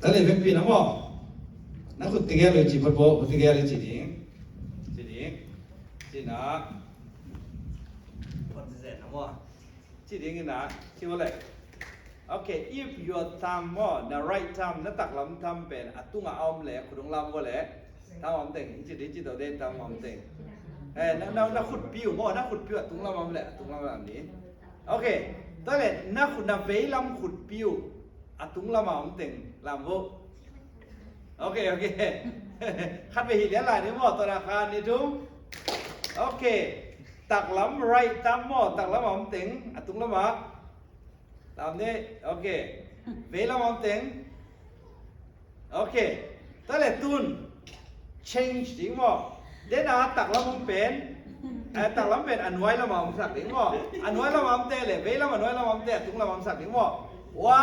แต่เลยเป็นปีนะว่านักขุดตีแก่เลยจีบพอขุดตีแก่เลยจีดิ้งจีนะพอจะเสร็จนะว่าจีดิ้งนี่นะที่ว่าอะไรโอเค if your thumb ว่า the right thumb นักตักลำทำเป็นอัตุ้งเอาแหละขุดลำว่าแหละทำอมเต็งจีดิ้งจีตัวเด่นทำอมเต็งนักขุดปิ้วว่านักขุดปิ้วตุ้งลำอมแหละตุ้งลำแบบนี้โอเคตอนแรกนักขุดนับเวลำขุดปิ้วอัตุ้งลำอมเต็งลำว่าโอเคคัดไปหินเลี้ยงหลายนี่หมดตัวราคานี่ทุกโอเคตักล้ำไรตามหมดตักล้ำหอมเต็งอัตุงล้ำหมดตามนี้โอเคเวลาหอมเต็งโอเคตั้งแต่ตุน change จริงหมดเดี๋ยวนะตักล้ำหอมเป็นตักล้ำเป็นอันไว้ล้ำหอมสักจริงหมดอันไว้ล้ำหอมเตะเลยเวลาอันไว้ล้ำหอมเตะตุงล้ำหอมสักจริงหมด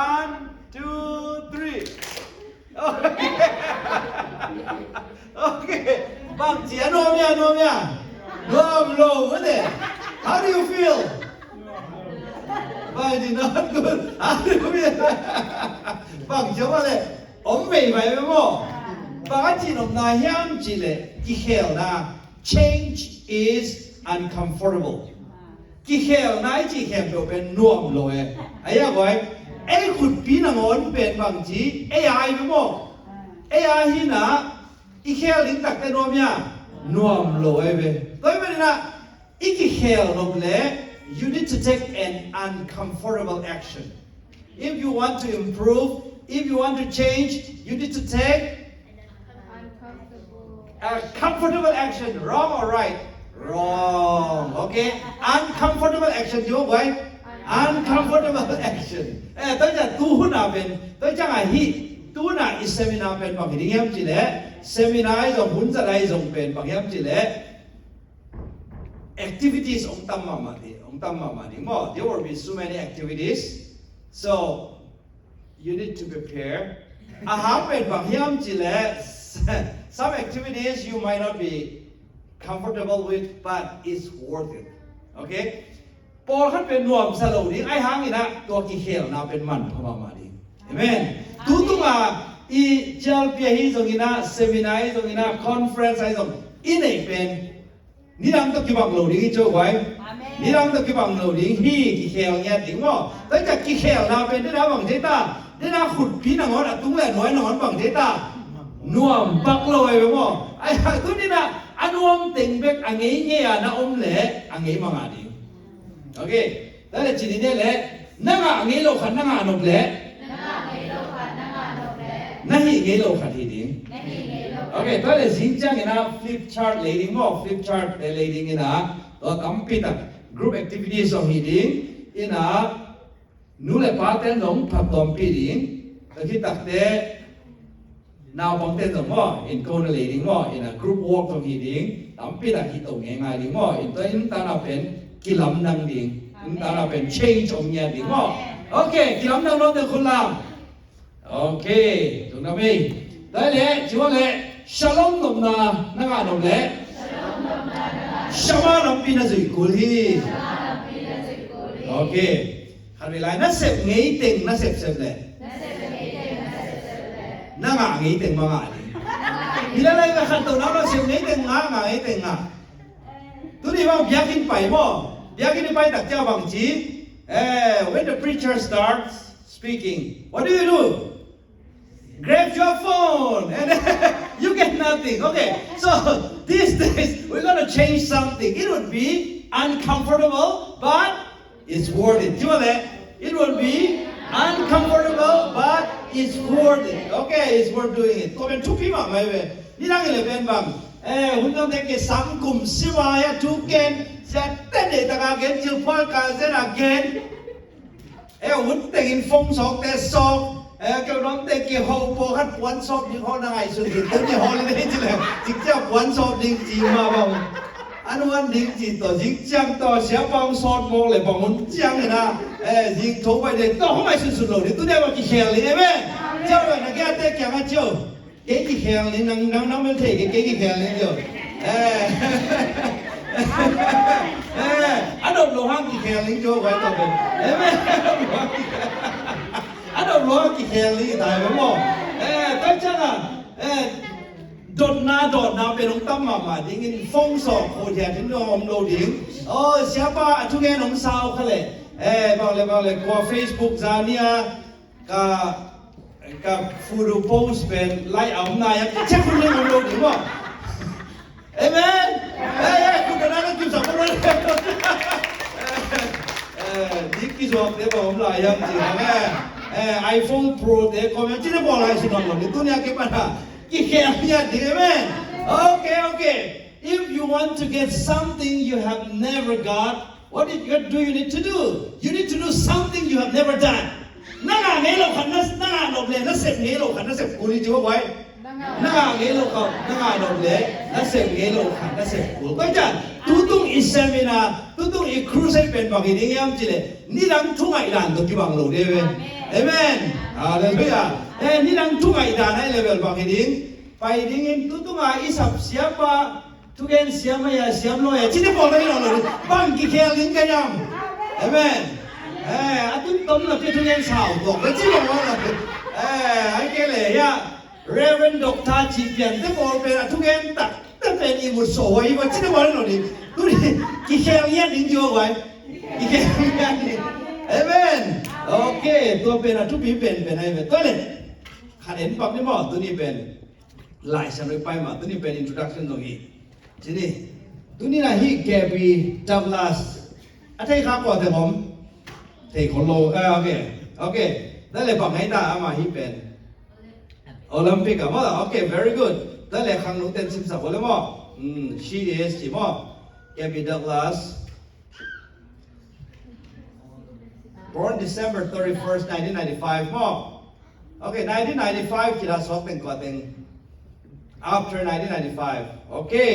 one two three Okay. Bang Jie, Nomia. Nom low, what is? How do you feel? Bang not good. How do you feel? Bang Jie, what is? Omei mai mo. Bang Jie nom na hiam ji le. Ki hell na. Change is uncomfortable. Ki hell na ji hell do ben nom low eh. Aya boy. ไอ้ขุดปีนังอนเป็นบางทีไอ้ไอ้ไปมั้งไอ้ไอ้หินะอีแค่ลิงตักแต่นวมเนี่ยนวมลอยไปตัวไม่ได้นะอีกแค่ลงเลย you need to take an uncomfortable action if you want to improve if you want to change you need to take a comfortable action wrong or right wrong okay uncomfortable action ยกไว้uncomfortable action ตัวจะตู้น่ะเป็นตัวจะไงฮิตู้น่ะอีเซมินาเป็นบางทีเงี้ยจีเล่เซมินาไอ้ส่งหุ่นจะได้ส่งเป็นบางอย่างจีเล่ activities องตั้มมาดีมั้ง there will be so many activities so you need to prepare อาหารเป็นบางอย่างจีเล่ some activities you might not be comfortable with but it's worth it okayพอขั้นเป็นนวมสโลดิ้งไอ้หางนี่นะตัวกี่เขลนะเป็นมันพม่ามาดิเห็นไหมตุ้งอีเจลเปียฮีตรงนี้นะเซมินาร์ตรงนี้นะคอนเฟรนซ์ไอ้ตรงอีนี่เป็นนี่รังตัวกี่บังโลดิ้งโจ้ไว้นี่รังตัวกี่บังโลดิ้งฮีกี่เขลเนี่ยดิ้งว่าแต่จากกี่เขลนะเป็นได้นะบังเจต้าได้นะขุดพี่นางอนตุ้งแหล่น้อยนางอนบังเจต้านวมปักลอยไปว่าไอ้ตัวนี้นะอันนวมติงเบกอันงี้เงี้ยนะอมเละอันงี้มาดิโอเคแต่ละจีนเนี่ยแหละนั่งอ่ะเงี้ยโลขันนั่งอ่ะนกแหละนั่งเงี้ยโลขันที่ดิ้งโอเคแต่ละสินจังเนี่ยนะ flip chart leading มั้ง flip chart leading เนี่ยนะตัวตั้มปีตัก group activities ของที่ดิ้งเนี่ยนะนู่นแหละพาร์ทเต้นของพัดตอมปีดิ้งแต่ที่ตักเต้นาวบังเต้นของมั้ง in go leading มั้ง in a group work ของที่ดิ้งตั้มปีตักที่ตรงง่ายๆดิ้งมั้ง in ตัวนี้ตั้งเอาเป็นกิลำนังดิ้งตั้งเอาเป็น change ของเนี่ยดิ้งมั้งโอเคกิลำนังน้องเด็กคนละโอเคตรงนั้นไหมได้เลยชิวะเลยชาลอมน้องนะนั่งอ่านน้องเลยชามาน้องปีน่าจะกุลีโอเคขันเวลาน่าเสพเงี้ยเต็งน่าเสพเลยนั่งอ่านเงี้ยเต็งมาอ่านดิแล้วอะไรก็ขันตัวน้ำน่าเสพเงี้ยเต็งอ่ะเงี้ยเต็งอ่ะตัวนี้ว่าเบียกินไปมั้งเบียกินไปตักเจ้าบางทีwhen the preacher starts speaking what do grab your phone and you get nothing okay so these days we're going to change something it would be uncomfortable but it's worth it ใช่ไหม it will be uncomfortable but it's worth it okay it's worth doing it ก็เป็นทุกพี่มากไหมเว้ยนี่นั่งเลยเป็นบางหุ่นต้องได้เกี่ยสังคมสิวายทุกเกณฑ์จะเต้นเด็ดตะการเกณฑ์จิ๋วพอลการเส้นอาเกณฑ์หุ่นแต่งฟงสอกแต่สอกเกี่ยวน้องแต่เกี่ยวหัวโปขัดปวนสอบยิ่งหัวนั่งไอ้สุดที่ตัวนี้หัวเลยได้จีเลยจิกเจ้าปวนสอบยิ่งจีมาบ้างอันวันยิ่งจีต่อยิ่งจังต่อเสียบ้างสอดมองเลยบ้างมันจังเลยนะยิ่งโทรไปเลยต่อหัวไม่สุดๆเลยตัวนี้ว่ากี่แขนเลยไหมเจ้าเลยนะแกแต่แกมาเจ้าเก๋กี่แขนเลยนั่งไม่เท่เก๋กี่แขนเลยเจ้าอันนั้นเราห้างกี่แขนลิงโจ้ไว้ต่อไปเห็นไหมอันนั้นเรากี่แขนลิงตายไปหมด จังอ่ะโดดนาเป็นองตั้มมาดิ้งอินฟงสอกโคเทียนถึงน้องโดดิ้งเสียป้าทุกแกน้องสาวเขาเลยบอกเลยกว่า Facebook จานี่กับฟูดูโพสเป็นไล่เอาหน้ายังเช็คคุณยังโดดิ้งบ่เอเมนคุณจะนั่งกินสับปะรดดิกิจวัตรเดี๋ยวผมไล่ยังจริงแม่iPhone Pro เดี๋ยวคอมเมนต์ที่จะบอกอะไรสิน้องนี่ตัวนี้เก็บมากี่แค่เนี่ยดิเอเมนOkay. If you want to get something you have never got, what do you need to do? You need to do something you have never done. นั่งอ่านงี้เราขันนั่งอ่านดอกเลยนั่งเสพงี้เราขันนั่งเสพกูนี่จีว่าไว้นั่งอ่านงี้เราเขานั่งอ่านดอกเลยนั่งเสพงี้เราขันนั่งเสพกูก็จะตุ้งอีเซมินาตุ้งอีครูเซเป็นบางทีนี่ยังจีเลยนี่ดังทุ่งไอ้ด่านตัวกี่บางโลเดียวเอเมนฮาเลลูยานี่ดังทุ่งไอ้ด่านให้เลเวลบางทีนี่ไปดิ้งตุ้งอีสับเสียบทุกอย่างเสียไม่เสียไม่จีนี่บอกเลยเราเลยบางกี่แค่ลิงกันยังเอเมนอาตุ้มต้มเราที่ทุกอย่างสาวตกแล้วจีบอกว่าเราไอ้เกลี่ยเรเวนด็อกท่าจีเปียนที่บอกเป็นทุกอย่างตัดแต่เป็นอีมุสโอยว่าจีนี่บอกเลยเราดิดูดิกี่แค่เงี้ยดิ้งจีว่าไว้กี่แค่เงี้ยดิ้งเอเมนโอเคตัวเป็นทุกปีเป็นไอ้เป็นตัวเลยขันเห็นปั๊บนี่บอกตัวนี้เป็นไล่ฉันไปมาตัวนี้เป็น introduction ตรงนี้ทีนี้ตัวนี้นะฮีแกบีดักลาสอะไรครับก่อนแต่ผมเทคอนโลโอเคได้เลยบอกให้ตาอามาฮีเป็นโอลิมปิกอะมั้งโอเค very good ได้เลยครั้งนู้นเต้น13คนเลยมั้งshe is จีมั้งแกบีดักลาส born December 31st 1995มั้งโอเค1995ที่เราสอบเป็นก่อนเป็นafter 1995 okay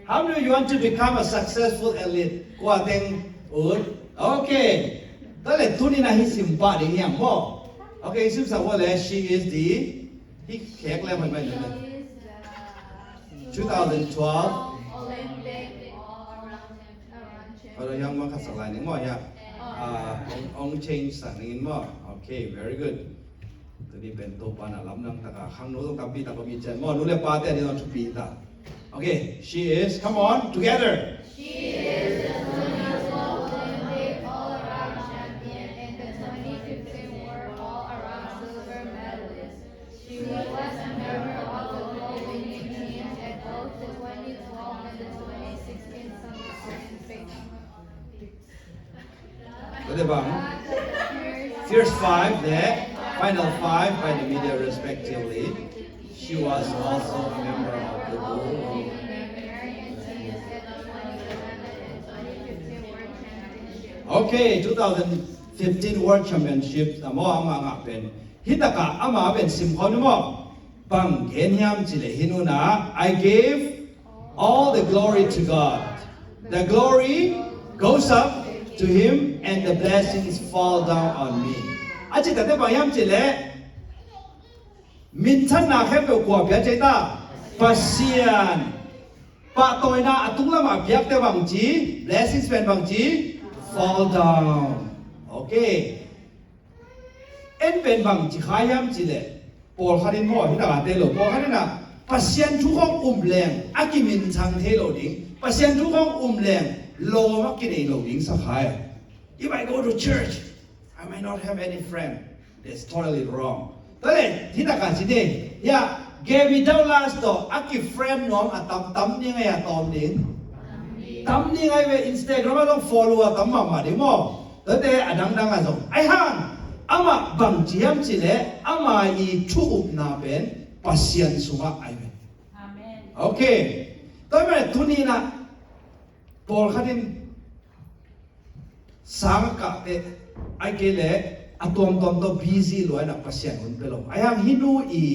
how do you want to become a successful elite กว่าเต็งokay ตั้งแต่ทุนนี่นะฮิสิมปะดิ้งยังบ่ okay ซิมสาวว่าเลย she is the ที่แขกแล้วมันไม่ได้เลย2012เรายังมาขัดสลายนี่มั้งเนี่ยองค์ change สั่งนี่มั้ง okay very goodตัวนี้เป็นตัวปานะล้ำน้ำตาข้างโน้นต้องทำปีตาก็มีเจนมั้งนู้นเรียกปาแต่นี่ต้องชุบปีตา okay she is come on together She is the 2012 Olympic all-around champion and the 2015 World all-around silver medalist. She was a member of the gold winning teams at both the 2012 and the 2016 Summer Olympics. ก็ได้บ้าง First five there final five by the media respectively she was also a member of the gold Okay 2015 World Championship แต่ว่าอามาเป็นฮิตากะอามาเป็นสิมคนมั้งบังเห็นยามจิเลหินุนะ I gave all the glory to God the glory goes up to him and the blessings fall down on me อาจจะแต่บางยามจิเลมินทันนาแค่เปกว่าเพียใจตาปัสเซียนปะตอยนาตุงละมาเพียกแต่บางจี blessings เป็นบางจีfall down โอเคเอ็นเป็นบางจีขายามจีเลยปอลคารินพ่อที่ตลาดเตลปอลคารินนะปัสเซียนทุกห้องแรงอากิมินชังเทโลดิ้งปัสเซียนทุกห้องแรงโลมักกินเอโลดิ้งสักหาย If I go to church I might not have any friend that's totally wrong ตอนนี้ที่ตลาดจีเดียเกวิดาวลาสโตอากิเฟรนน้องอะตั้มยังไงอะตอมดิ้งตั้มนี่ไงเว้อินสตาแกรมต้อง follow ตั้มมาดิมั้งแต่เดี๋ยวดังๆอ่ะส่งไอ้ฮันอามาบางทีมสิเล่อามาอีชูอุปนาเป็นปัสยันสุมาไอ้เว้โอเคตอนนี้ทุนี่นะพอเขาดินสังกัดไอ้เกล่อะตัวตัว busy ล้วนนะปัสยันหุ่นเปล่าไอ้ฮันฮินูอี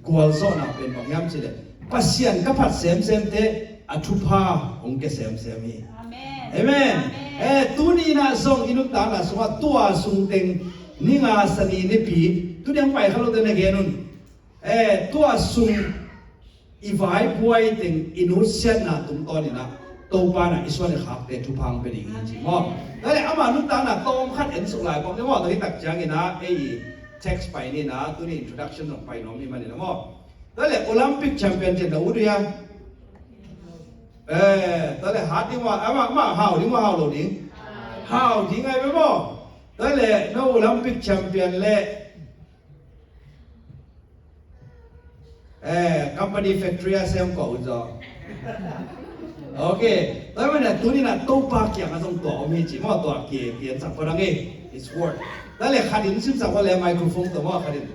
กวลโซนะเป็นบางยามสิเล่ปัสยันกับพัดเซมเตอทุพาองค์เกษมมีเอเมนตัวนี้นะส่งอินุตานะส่งว่าตัวส่งเต็งนี่งาสนีนิปีตัวยังไปเขาเราเดินในเกนุนตัวส่งอีไวป่วยเต็งอินุเซียนนะตุ้มตอนนี้นะตัวปานะอิสวานี่ขับเต็งทุพังเป็นอย่างนี้จริงมั้งแล้วอามานุตานะตัวขัดเอ็นสุกหลายผมจะว่าตอนนี้ตักจังกินะ text ไปนี่นะตัวนี้ introduction ลงไปน้องมีมันนี่นะมั้งนั่นแหละโอลิมปิกแชมเปี้ยนเจนดาวดิยันนั่นแหละหาที่ว่ามาหาวที่ว่าหาวโหลดิ้งหาวที่ไงไปมั้งนั่นแหละน้องโอลิมปิกแชมเปี้ยนเล่company factory เซมก็อุจจาโอเคแล้วมันเนี่ยตัวนี้นะตู้ปากอย่างนั้นต้องตัวมีจีมาตัวเกี่ยนสักคนนั้นเอง it's word แล้วเลยขัดอินซึ่งสักว่าเลยไมโครโฟนตัวมาขัดอิน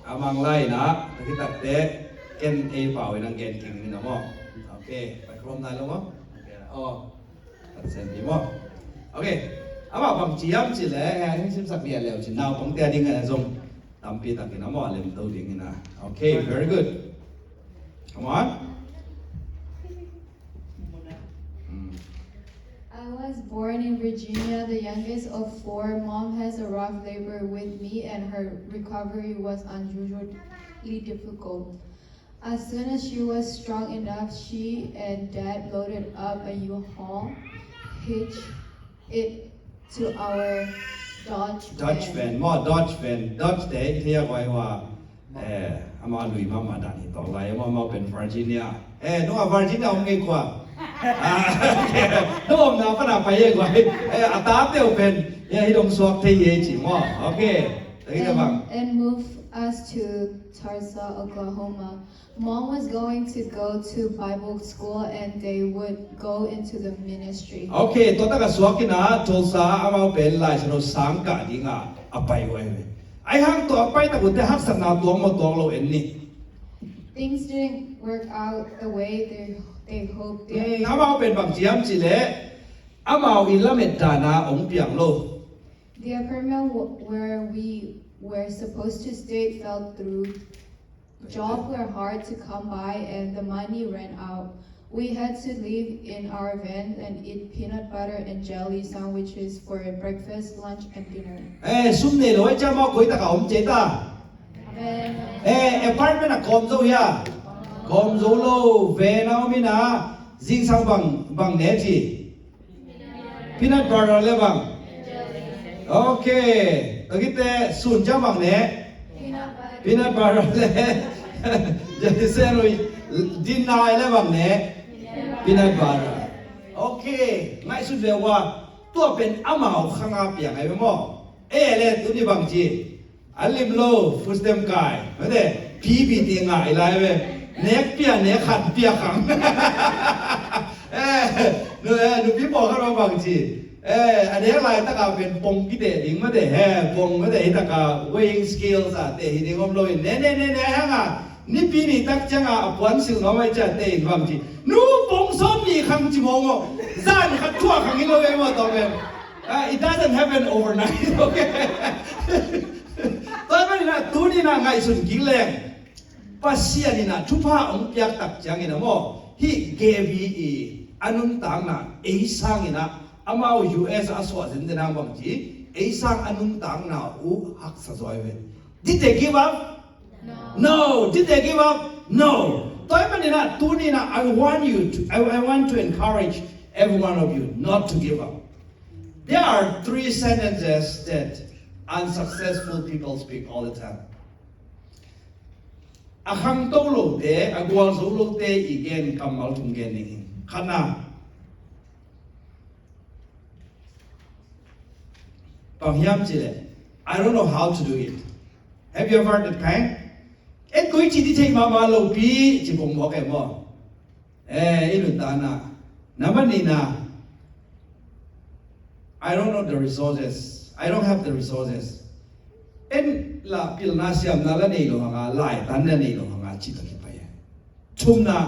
อามังไล่นะตะกี้ตัดเตะเกนเอเปล่าไอ้นางเกนกิ่งนี่นะมั้งโอเคไปครบได้แล้วมั้งอ๋อตัดเส้นดีมั้งโอเคอามาบางจีมจีเลยให้ซึ่งสักเรียนแล้วจีน่าผมเตียดิ้งกันนะจงตามปีตามกินนะมั้งเล่มตัวดิ้งนะโอเค very good come on I was born in Virginia, the youngest of four. Mom has a rough labor with me, and her recovery was unusually difficult. As soon as she was strong enough, she and Dad loaded up a U-Haul, hitched it to our Dodge van มั่ว Dodge van Dodge เตะที่เรียกไว้ว่าอามาลุยมาด่านนี้ต่อไปมาเป็น Virginia นึกว่า Virginia มันง่ายกว่านึกว่าน้ำฝรั่งไปเยอะกว่าอัตราเดียวเป็นยังให้ลงสวกที่เย่จีมั่วโอเคตะกี้จะฟัง and moved us to Tulsa, Oklahoma. Mom was going to go to Bible school, and they would go into the ministry. โอเคตัวตั้งแต่สวกินะทูลสาอามาเป็นลายสนุสังกัดยิ่งอ่ะไปไว้ไอ้ห้างตัวไปแต่กุฏิหักสนาตัวมาตัวเราเอ็นนี่ Things didn't work out the way they hoped. อามาเป็นบางเจียมสิเละอามาอินละเมตานาองเปียงโล The apartment where we were supposed to stay fell through. Jobs were hard to come by, and the money ran out. We had to live in our van and eat peanut butter and jelly sandwiches for breakfast, lunch, and dinner. ซุ่มเนี่ยเราไอ้เจ้ามาคุยตะกาอมเจตา apartment อะคอมโซยาคอมโซโลเวนาอมินาจิงซังบังเนจี peanut butter เลยบังโอเคตะกี้เตะสุนจ้าบังเน peanut butter เลยจะเส้นลุยดินนายเลยบังเน peanut butter โอเคง่ายสุดเลยว่าตัวเป็นอามาข้างอาเปียงไงไปมั้งเลยตัวนี้บังจีอันลิมโลฟุตเต็มกายไม่ได้พีบีตีง่ายไรเว้ยเน็กเปียเน็กขัดเปียขังดูพี่บอกเขาเราบังจีอันนี้อะไรตะกาเป็นปงกิเดดิ้งไม่ได้ปงไม่ได้ตะกา weighing scales อ่ะเตะหิ้งอมลอยเน่ฮะนี่ปีนี้ตักจังอ่ะปวนสิวน้องไม่จะเตะบังจีนู้ปงซ้อมมีขังจีมงอ่ะซ่านขัดทั่วขังนี่เราเองว่าตัวเป็นit doesn't happen overnight okay ตอนนี้นะตัวนี้นะง่ายสุดกินแรงปัสเซียนี่นะทุพาองค์ยักษ์ตักจังนี่นะโมที่เกวีอันนั้นต่างนะเอซังนี่นะอามาเอา US อาสวะสินเดนังบางทีเอซังอันนั้นต่างนะอูหักสะจอยเว้ Did they give up? No. Did they give up? No. ตอนนี้นะตัวนี้นะ I want to encourage every one of you not to give up. There are 3 sentences that unsuccessful people speak all the time. Ahang tolo te, agwal solo te igen kamal tungen ning. Kana. Pangyam chile. I don't know how to do it. Have you ever heard that kind? Et koi chi di thei mama lo pi chi bong mo ke mo. Inu ta na. Naman ni na. I don't know the resources. I don't have the resources. En la pil na siam na la nei lo hanga lai tan na nei lo hanga chi ta ki pa ya. Chum na.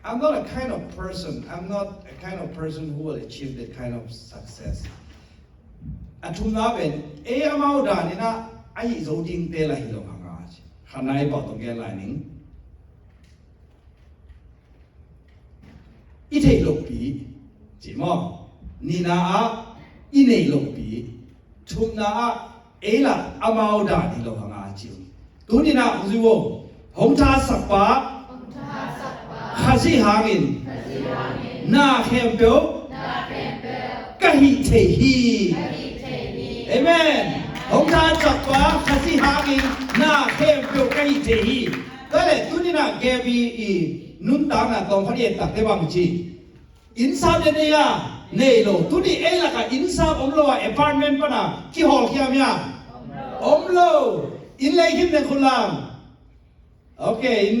I'm not a kind of person. I'm not a kind of person who will achieve that kind of success. Atum na ben amau da ni na ai zo ding te la hi lo hanga chi. Hanai ba tong ge lai ning. I thei lo pi chi mo. Ni na a inei lo pi chum na a la amau da ni lo hanga chi tu ni na uzi wo hong tha sak pa khasi hangin na khem pyo ka hi the hi amen Hong Kong chak pa khasi hangin na khem pyo kai te hi. Kale tunina gebi I nun ta na tong khani tak te bang chi. Insa de ne ya nei lo tuni e la ka insa om lo apartment pa na ki hol khiam ya. Om lo in lai him ne khulam. Okay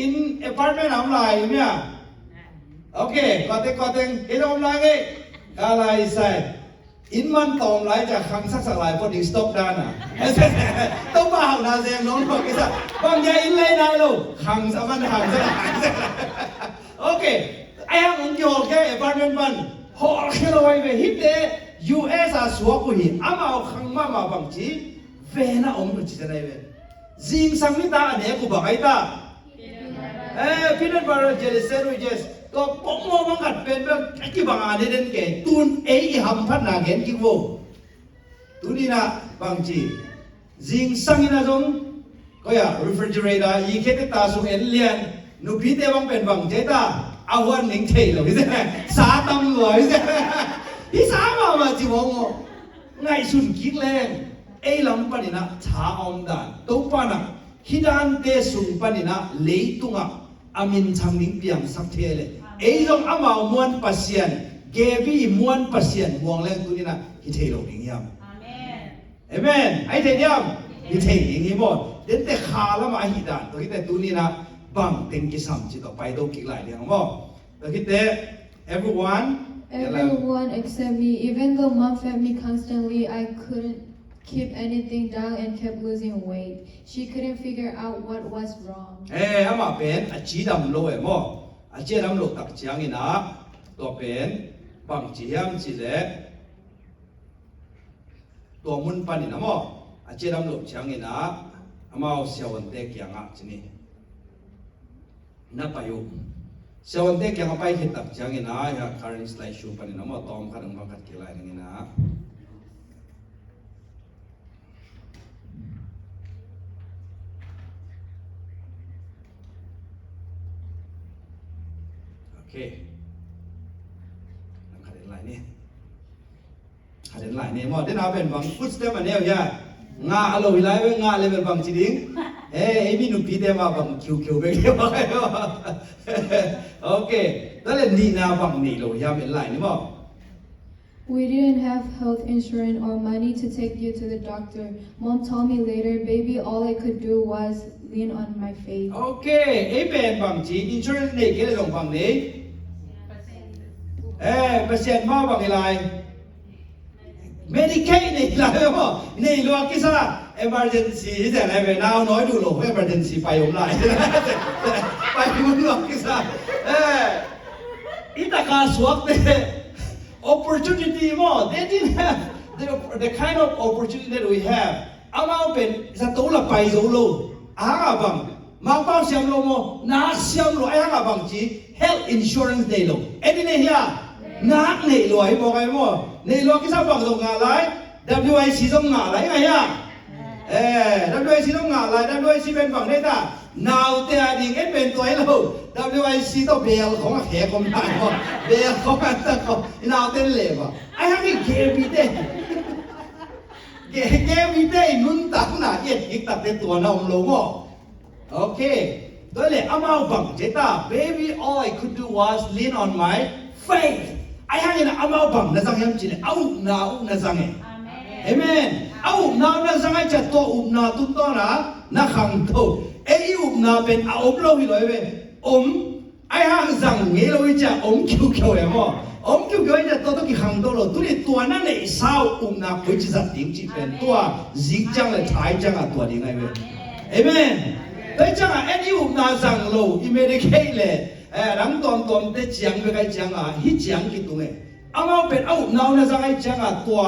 in apartment am lai ya. Okay kote in om lai ge ka lai sai in man tong lai ja khang sak sak lai pon ding stop dan à tông ba hậu na xem nó cái sao bằng nhà in lai nai lo khang sa man khang sa lai okay ai hang ông yo ke apartment ban hol ke lo wai ve hit de US a suwa ku hi ama khang ma bang chi ve na om ku chi nai ve jing sang ni ta ne ku ba kai ta peanut butter jelly sandwichesก็ปองโมบังกัดเป็นแบบกี่บางอันเด่นแก่ตูนเอ้ยหำพัดนาเห็นกี่โวตูนี่นะบางจีจิงสังอินะจงก็อย่า refrigerator ยีเคตตาสุงเอ็นเลียนนูพีเตบังเป็นบางเจตาอาวันหนิงเทยเลยใช่ไหมสาตำเลยใช่ไหมพี่สามาจีวงไงสุนคิดแรงเอ้ยลำปานินะชาอมดานตัวปานะฮิดานเตสุนปานินะเลตุงะอามินชังนิ่งเปียงสักเทเลยเอ้ยลงอามาม้วนปัสเซียนเกบี้ม้วนปัสเซียนวงแรงตัวนี้นะฮิเทโลดิ่งยามเอเมนไอเทยามฮิเทดิ่งยามหมดเดินแต่ขาละมาฮิดานตัวนี้แต่ตัวนี้นะบังเต็งกิสามจิตต่อไปต้องกินหลายเรื่องหมดตัวนี้แต่ Everyone except me. Even though mom fed me constantly, I couldn't keep anything down and kept losing weight. She couldn't figure out what was wrong. อามาเป็นอาชีดำโลเอมออาชีดำโลตักเชียงอินะตัวเป็นบางจียมจีเล่ตัวมุนปันอินะมออาชีดำโลเชียงอินะอามาเสียวันเด็กยังอ่ะจีนี่นับไปอยู่เสียวันเด็กยังไปเห็นตักเชียงอินะฮะ current slide show ปันอินะมอตอมขันบังคัดกี่ไรนึงอินะโอเคขัดเห็นลายนี่ขัดเห็นลายนี่มอเดินเอาเป็นบางฟุตสเต็ปอันนี้ย่างาอโลวิไลเวงาเลยเป็นบางจีดิงไอ้พี่หนุ่มพีเดมาบางคิวไปเกี่ยวไปโอเคแล้วเลยนี่นาบางนี่โลยาเป็นลายนี่มอ We didn't have health insurance or money to take you to the doctor. Mom told me later, baby, all I could do was lean on my faith. โอเคไอ้เป็นบางจีอินชูเรนซ์นี่เกี่ยวกับบางนี่เปอร์เซ็นต์มาบางอะไรMedicaid นี่ลายมั้งนี่ลวกกิซ่า emergency แต่ไหนเป็นน้าน้อยดูโล emergency ไปผมลายไปมึงลวกกิซ่าอิตาคาสวกเนี่ย opportunity มั้ง they didn't have the kind of opportunity that we have อามาเป็นสัตว์ละไปโซโลอาหาบังมาเป้าเสียมโลมั้งน้าเสียมโลไอ้หาบังจี health insurance ได้โลเอ็ดนี่เฮียนักในรวยบอกไงมั้งในรวยกิซ่าบอกตรงงานไร WIC ต้องงานไรไงฮะWIC ต้องงานไร WIC เป็นฝั่งได้ตาหนาวแต่ดิ่งเอ็นเป็นตัวเรา WIC ต้องเบลของแขกคนไทยมั้งเบลของอันนั้นของหนาวเต้นเล่มั้งไอ้ฮันนี่เกวีเต้เกวีเต้นุ่นตักหน้าเอ็ดอีกตักเต้ตัวน้องลงมั้งโอเคตัวเลยอามาบังเจตา baby all I could do was lean on my faithไอ้ฮันนี่นะอามาบังนั่นสังเกตจีเนี่ยเอาหน้าอุ้งนั่นสังเกตเอเมนเอาหน้านั่นสังเกตจะตัวอุ้งหน้าตุ้นตัวนะนักขังโตไอ้อุ้งหน้าเป็นอาอุ้งเราอยู่เลยเว้ยไอ้ฮันสังเกตเราจะคิวเอมอคิวจะตัวกี่ขังตัวเราตัวนั้นเนี่ยสาวอุ้งหน้าคุยจะสัตย์ดิ้งจีเป็นตัวจิกจังเลยถ่ายจังอ่ะตัวดิ้งไงเว้ยเอเมนแต่จังอ่ะไอ้อุ้งหน้าสังเราอิเมริกาเลยรังตอมเตจียงไปกันจังอ่ะฮิจียงกี่ตัวเอามาเป็นเอาหน้านั่นสังไอ้จังอ่ะตัว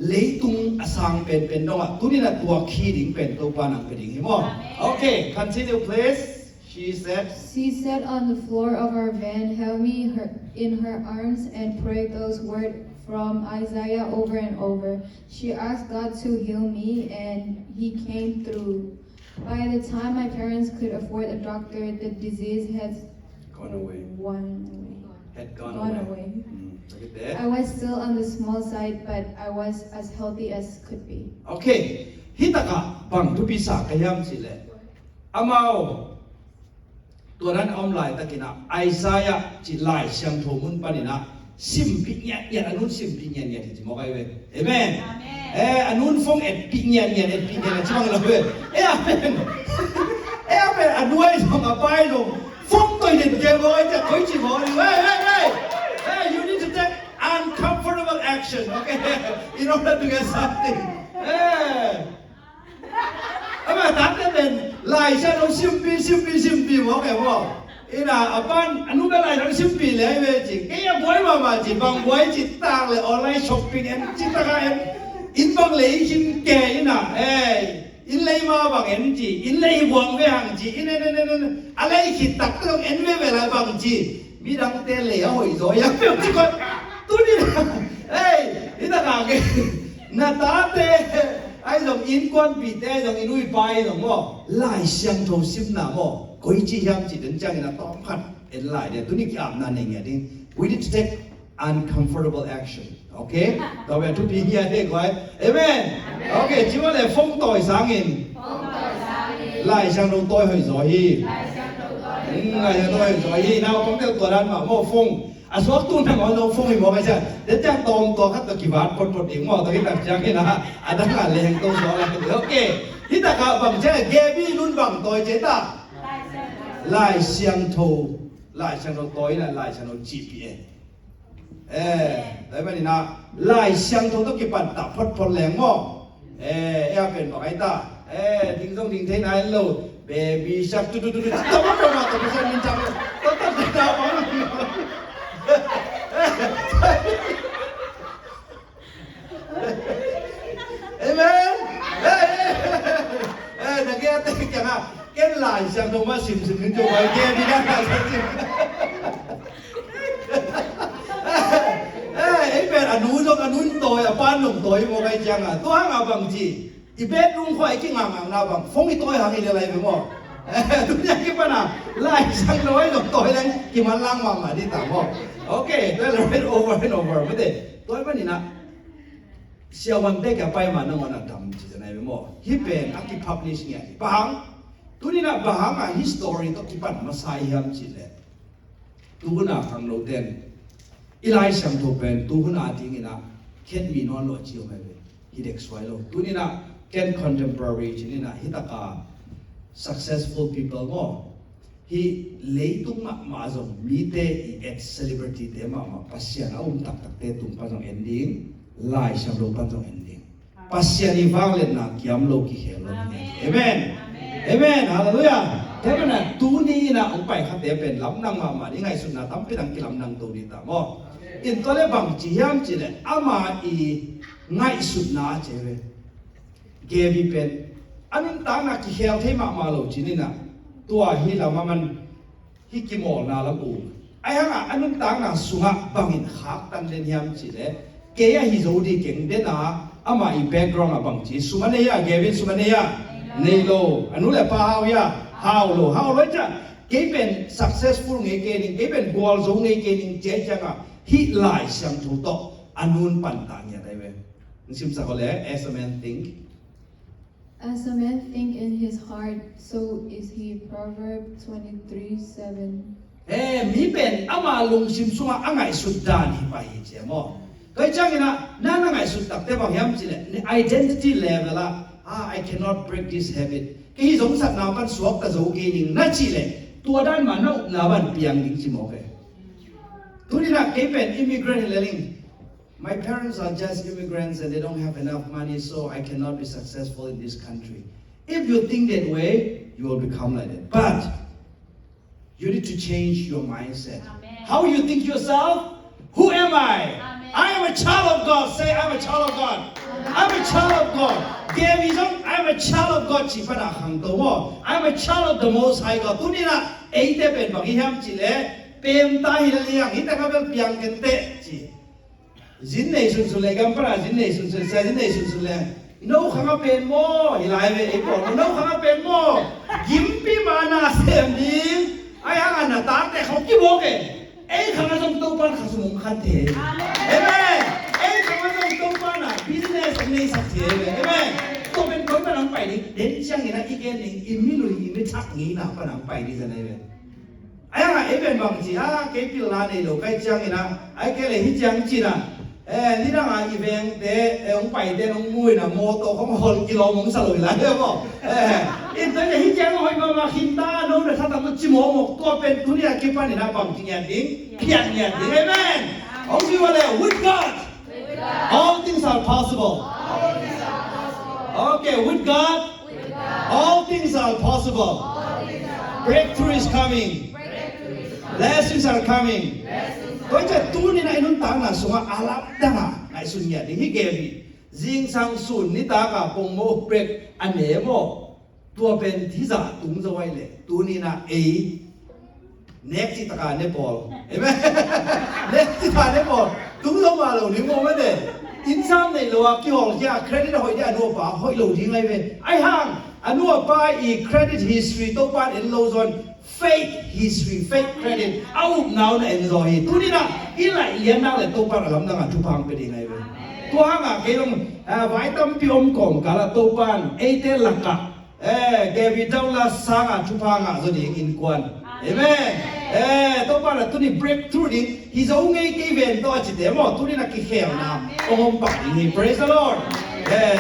เลยตุงสังเป็นน้องอ่ะตัวนี้นะตัวขี้ดิ่งเป็นตัวปานังเป็นดิ่งเห็นมั้ยโอเค continue please she sat on the floor of our van, held me in her arms, and prayed those words from Isaiah over and over. She asked God to heal me, and He came through. By the time my parents could afford a doctor, the disease had gone away. Gone away. I was still on the small side, but I was as healthy as could be. Okay, hitaka bang tu bisa kayam sile. Amao ตัวนั้นออมลายตะกินะไอซายะจิลายเสียงโทมุนปานินะซิมปิเนียเนียอนุนซิมปิเนียเนียที่มอกไอเวเอเมนอนุนฟงเอ็ดปิเนียเนียเอ็ดปิเนียใช่ไหมล่ะเว้ยเอเมนอนุไอส่งอาไปลงฟงตัวเด็ดเกมไอจะคอยจิมอเว้ยyou need to take uncomfortable action okay in order to get something อาตัดเป็นลายฉันเอาซิมปีหมอแกบอกอีน่ะอาปันอนุเป็นลายเราซิมปีเลยเว้ยจิแกยังบวยมาจิบางบวยจิตตางเลยออนไลน์ช้อปปิ้งเอ็นจิตตางเอ็นอินบางเลยหินแกอีน่ะอินเลยมาบางเอ็นจิอินเลยบวงเวียงจิอินอะไรขิดตักต้องเอ็นเวลาบางจิมีดังเตะเลยเอาอีกอย่างเดียวที่คนตัวนี้นะนี่ตะกางเกน่าตาเตะไอ้ตรงอินควันปีเตตรงอินุยไปตรงว่าไล่เสียงโทซิมนาว่ากุยจีฮัมจีถึงจังนะต้องขัดเอ็นไล่เนี่ยตัวนี้กี่อาบน้ำเนี่ยดิ้ง we need to take uncomfortable action โอเคต่อไปทุกทีเฮียเด็กไว้เอเมนโอเคจิว่าเลยฟงต่อยสังอินไล่เสียงโทต่อยให้สวยไล่เสียงโทต่อยให้สวยนะผมเดียวตัวนั้นมาโม่ฟงอาสวกตุ้นทางอ่อนลงฟงอีกบ่ไม่ใช่เดี๋ยวจ้างตรงตัวขัดตะกี้บาทปนอีกหม้อตะกี้แบบจังนี่นะอันนั้นงานเลี้ยงตัวสองแล้วโอเคที่ตะกับบางเจ้าเกบี้รุ่นบางตัวเจ้าไล่เสียงโทตัวนี่นะไล่เสียงโท GPS ได้ไหมนี่นะไล่เสียงโทต้องกี่ปันตับพดแรงหม้อเป็นบอกไอ้ตาทิ้งต้องทิ้งเทนายโลดเบบี้ชักตุ๊ดต้องมาต้องไม่ใช่มินจังต้องดาวมาAmen. Nãy nghe tiếng chẳng à, cái lại sang đâu mà xìm những chỗ ngoài kia đi ra là xìm. Amen. Anun tôi ban lồng tôi một cái chẳng à, tôi hàng bằng gì? Thì biết đúng khoai cái ngang nào bằng, phong cái tôi hàng cái này phải không? Đúng như cái bạn à, lại sang nói lồng tôi lên, cái mà lang mà đi tạm không? Okay, tôi là read over and over. Vậy thì tôi vẫn nhìn à. เชื่อวันได้กับไปมานั่งวันนั้นทำจิตใจไม่หมดฮิเป็นอักกิพับลิชเนี่ยบางตัวนี้นะบางอ่ะ history ต้องกิปันมาใส่ยามจิตเลยตัวน่ะฟังโลเดนอีไลชัมโตเป็นตัวน่ะทิ้งนะเข็นมีนอนโลจิโอไม่เป็นฮิเด็กสวยโลตัวนี้นะเข็น contemporary จินี่นะฮิตากา successful people ก็ฮิเลยตุ้งมาจงมีเตะอีก celebrity เตะมาปัสยานะตักเตะตุ้งปัจจุบัน endingไล่ชมโลปันจงเอ็นดิ้งปัสยานิฟังเล่นนักยามโลกิเฮโลเอเมนเอเมนฮาเลลูยาแต่เป็นนะตัวนี้นะองไปขัดเตเป็นลำนังมานี่ไงสุดนะตั้มเป็นอังกิลำนังตัวนี้ตามว่าอินตัวเล็บบางจียามจีเลยอามาอีไงสุดนะเจเวเกบีเป็นอันนั้นต่างนักกิเฮลเทมาโลจีนี่นะตัวฮิลามันฮิกิโมนาละกูไอ้ห่างอันนั้นต่างนักสุงะบางอินขับตันเดนยามจีเลยเกียร์ฮิโซดีเก่งเด่นนะอามาอีแบ็กกราวน์บางทีสุมาเนียเกวินสุมาเนียเนโลอันนู้นแหละป้าฮาวยาฮาวโลเลยจ้ะเกเป็น successful ไงเกนิงเกเป็นกอลโซไงเกนิงเจ๊จังอ่ะฮิไลซ์ยังถูกต้องอันนู้นปันต่างอย่างไรเว้ยนึกถึงสักคนเลย as a man think As a man think in his heart, so is he. Proverbs 23:7. มีเป็นอามาลงชิมสุงอ่ะไงสุดดานฮิไปเจ้ามั้งก็จังนะนั่นไงสุดตักแต่บางอย่างจีเนี่ย identity level ละ I cannot break this habit ก็ที่สงสัยนามันสวบกับโจกีนิงนั่นจีเลยตัวด้านมันน่าหน้าบันเปียงดิ้งจิโมกเลยตัวนี้นะก็เป็น immigrant เลยลิง My parents are just immigrants and they don't have enough money so I cannot be successful in this country if you think that way you will become like that but you need to change your mindset how you think yourself who am I am a child of God. Say, I'm a child of God. I'm a child of God. I'm a child of God. I'm a child of the Most High God. Tu ni na, ite pen bagi ham chile, pem tahi laliang, ite kabel piang kente chi. Jin nei sun sun le gampara, jin nei sun sun le. No khanga pen mo, hilai ve ipo. No khanga pen mo. Gimpi mana sem dim. Ay hang ana ta te khau ki boke. 강화성 떡반 가수 몸칸테 에멘 강화성 떡반아 비즈니스 내 사태 에멘 또เป็นคนปนังไปนี่เด่นช่างนี่นะอีกแกนึงอิมิลุยอิมิชักงี้นะปนังไปนี่ซะเนี่ยไอ้ห่าเอเป็นบางทีแกพิลาเนี่ยโลกไอ้ช่างนี่นะไอ้แกเลยฮิจังจีนะนี่นะอีเวนต์องไปเดนองมวยนะโมโตเขามาหกิโลมงสลอยแล้วก็อินเตอร์เน็ตฮิจังหอยมาหินตาโน้ตถ้าทำจิโมมตัวเป็นทุเรียนกี่ปันนี่นะบางทีเนี่ยดิ้งเพี้ยนเนี่ยดิ้งเอเมนองค์ที่ว่าเลย with God all things are possible okay with God all things are possible breakthrough is coming blessings are comingก็จะตู้นี่นะไอ้นุ่นต่างนะสงอาลับดังอ่ะไอ้สุญญาดิฮิเกบีจิงสังสุนนี่ตากาปงโมเบรกอันเนโมตัวเป็นที่จะตุ้งจะไว้เลยตู้นี่นะเอเน็กที่ตากาเนปอลเห็นไหมเน็กที่ตากาเนปอลตุ้งจะมาเราหนิโมไม่ได้อินซัมในโลกที่ห้องที่เครดิตหอยที่อนุบาลหอยโลทิ้งไงเว้ยไอ้ห่างอนุบาลอีเครดิต history ตัวบ้านเอ็นโลซอนfake history fake credit เอาหนาวในเอ็นโซฮีตัวนี้นะอีหลายเลี้ยงนั่งเลยตัวบ้านเราตั้งแต่ทุพังเป็นยังไงเว้ยตัวห่างอ่ะเกลงไว้ตั้มพิอมกงกาลตัวบ้านเอเตลักกะเกวิดาวลาสังอ่ะทุพังอ่ะส่วนนี้อินควันเห็นไหมตัวบ้านเราตัวนี้ breakthrough นี่ he's only given ตัวจิตเดมอตัวนี้นักเขียวนะโอ้โหปักนี่ praise the Lord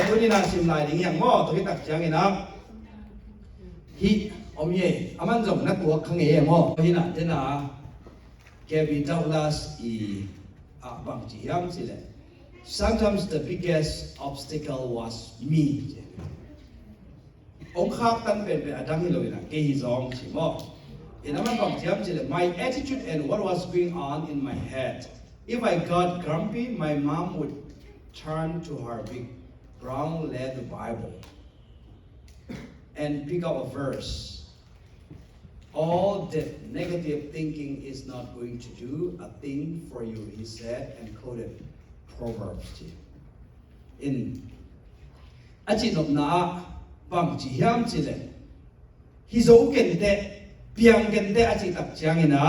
ตัวนี้น่าสิมลายนี่อย่างมอตัวนี้ตักจังไงนะฮีอมเย่อามันจงนักตัวขังเอ๋มอฮีน่ะเจน่ะแกวิดาวลาสอีบางทียามสิเลย sometimes the biggest obstacle was me องค์ข้าตั้งเป็นอันดังที่เราเนี่ยเกย์ซองสิมอIn my attitude and what was going on in my head. If I got grumpy, my mom would turn to her big brown leather Bible and pick up a verse. All that negative thinking is not going to do a thing for you, he said and quoted Proverbs. In Achinopna Bang Jiam Chile, he's okay that. เพียงกันแต่อาจจะตักเชียงนะ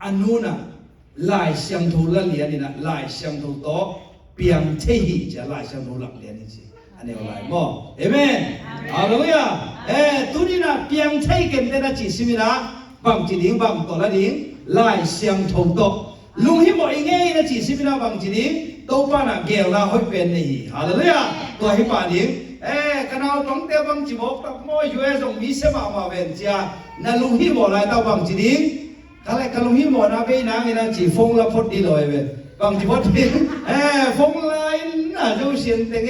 อันนู้นนะลายเชียงทูละเลียนี่นะลายเชียงทูโตเพียงเที่จะลายเชียงทูหลักเลียนี่สิอันนี้อะไรบ่เอเมนฮาเลลูยาตัวนี้นะเพียงเที่กันแต่ละจิตสิมินะบางจิตดิ้งบางตัวละดิ้งลายเชียงทูโตลุงฮิโมเองไงนะจิตสิมินะบางจิตดิ้งโตป้านะเกลนะห้อยเป็นนี่ฮาเลลูยาตัวฮิปาดิ้งขณะบางเตบางจิบกตักมอยอยู่ส่งมีเสมามาเวนจ้านั่นลุงฮิโมไล่ตาบางจีดิ้งก็เลยลุงฮิโมนะไปนั่งนั่งจีฟงละพอดีเลยเว้ยบางจีพอดีฟงไล่น่ะเจ้าเสียงเต็ง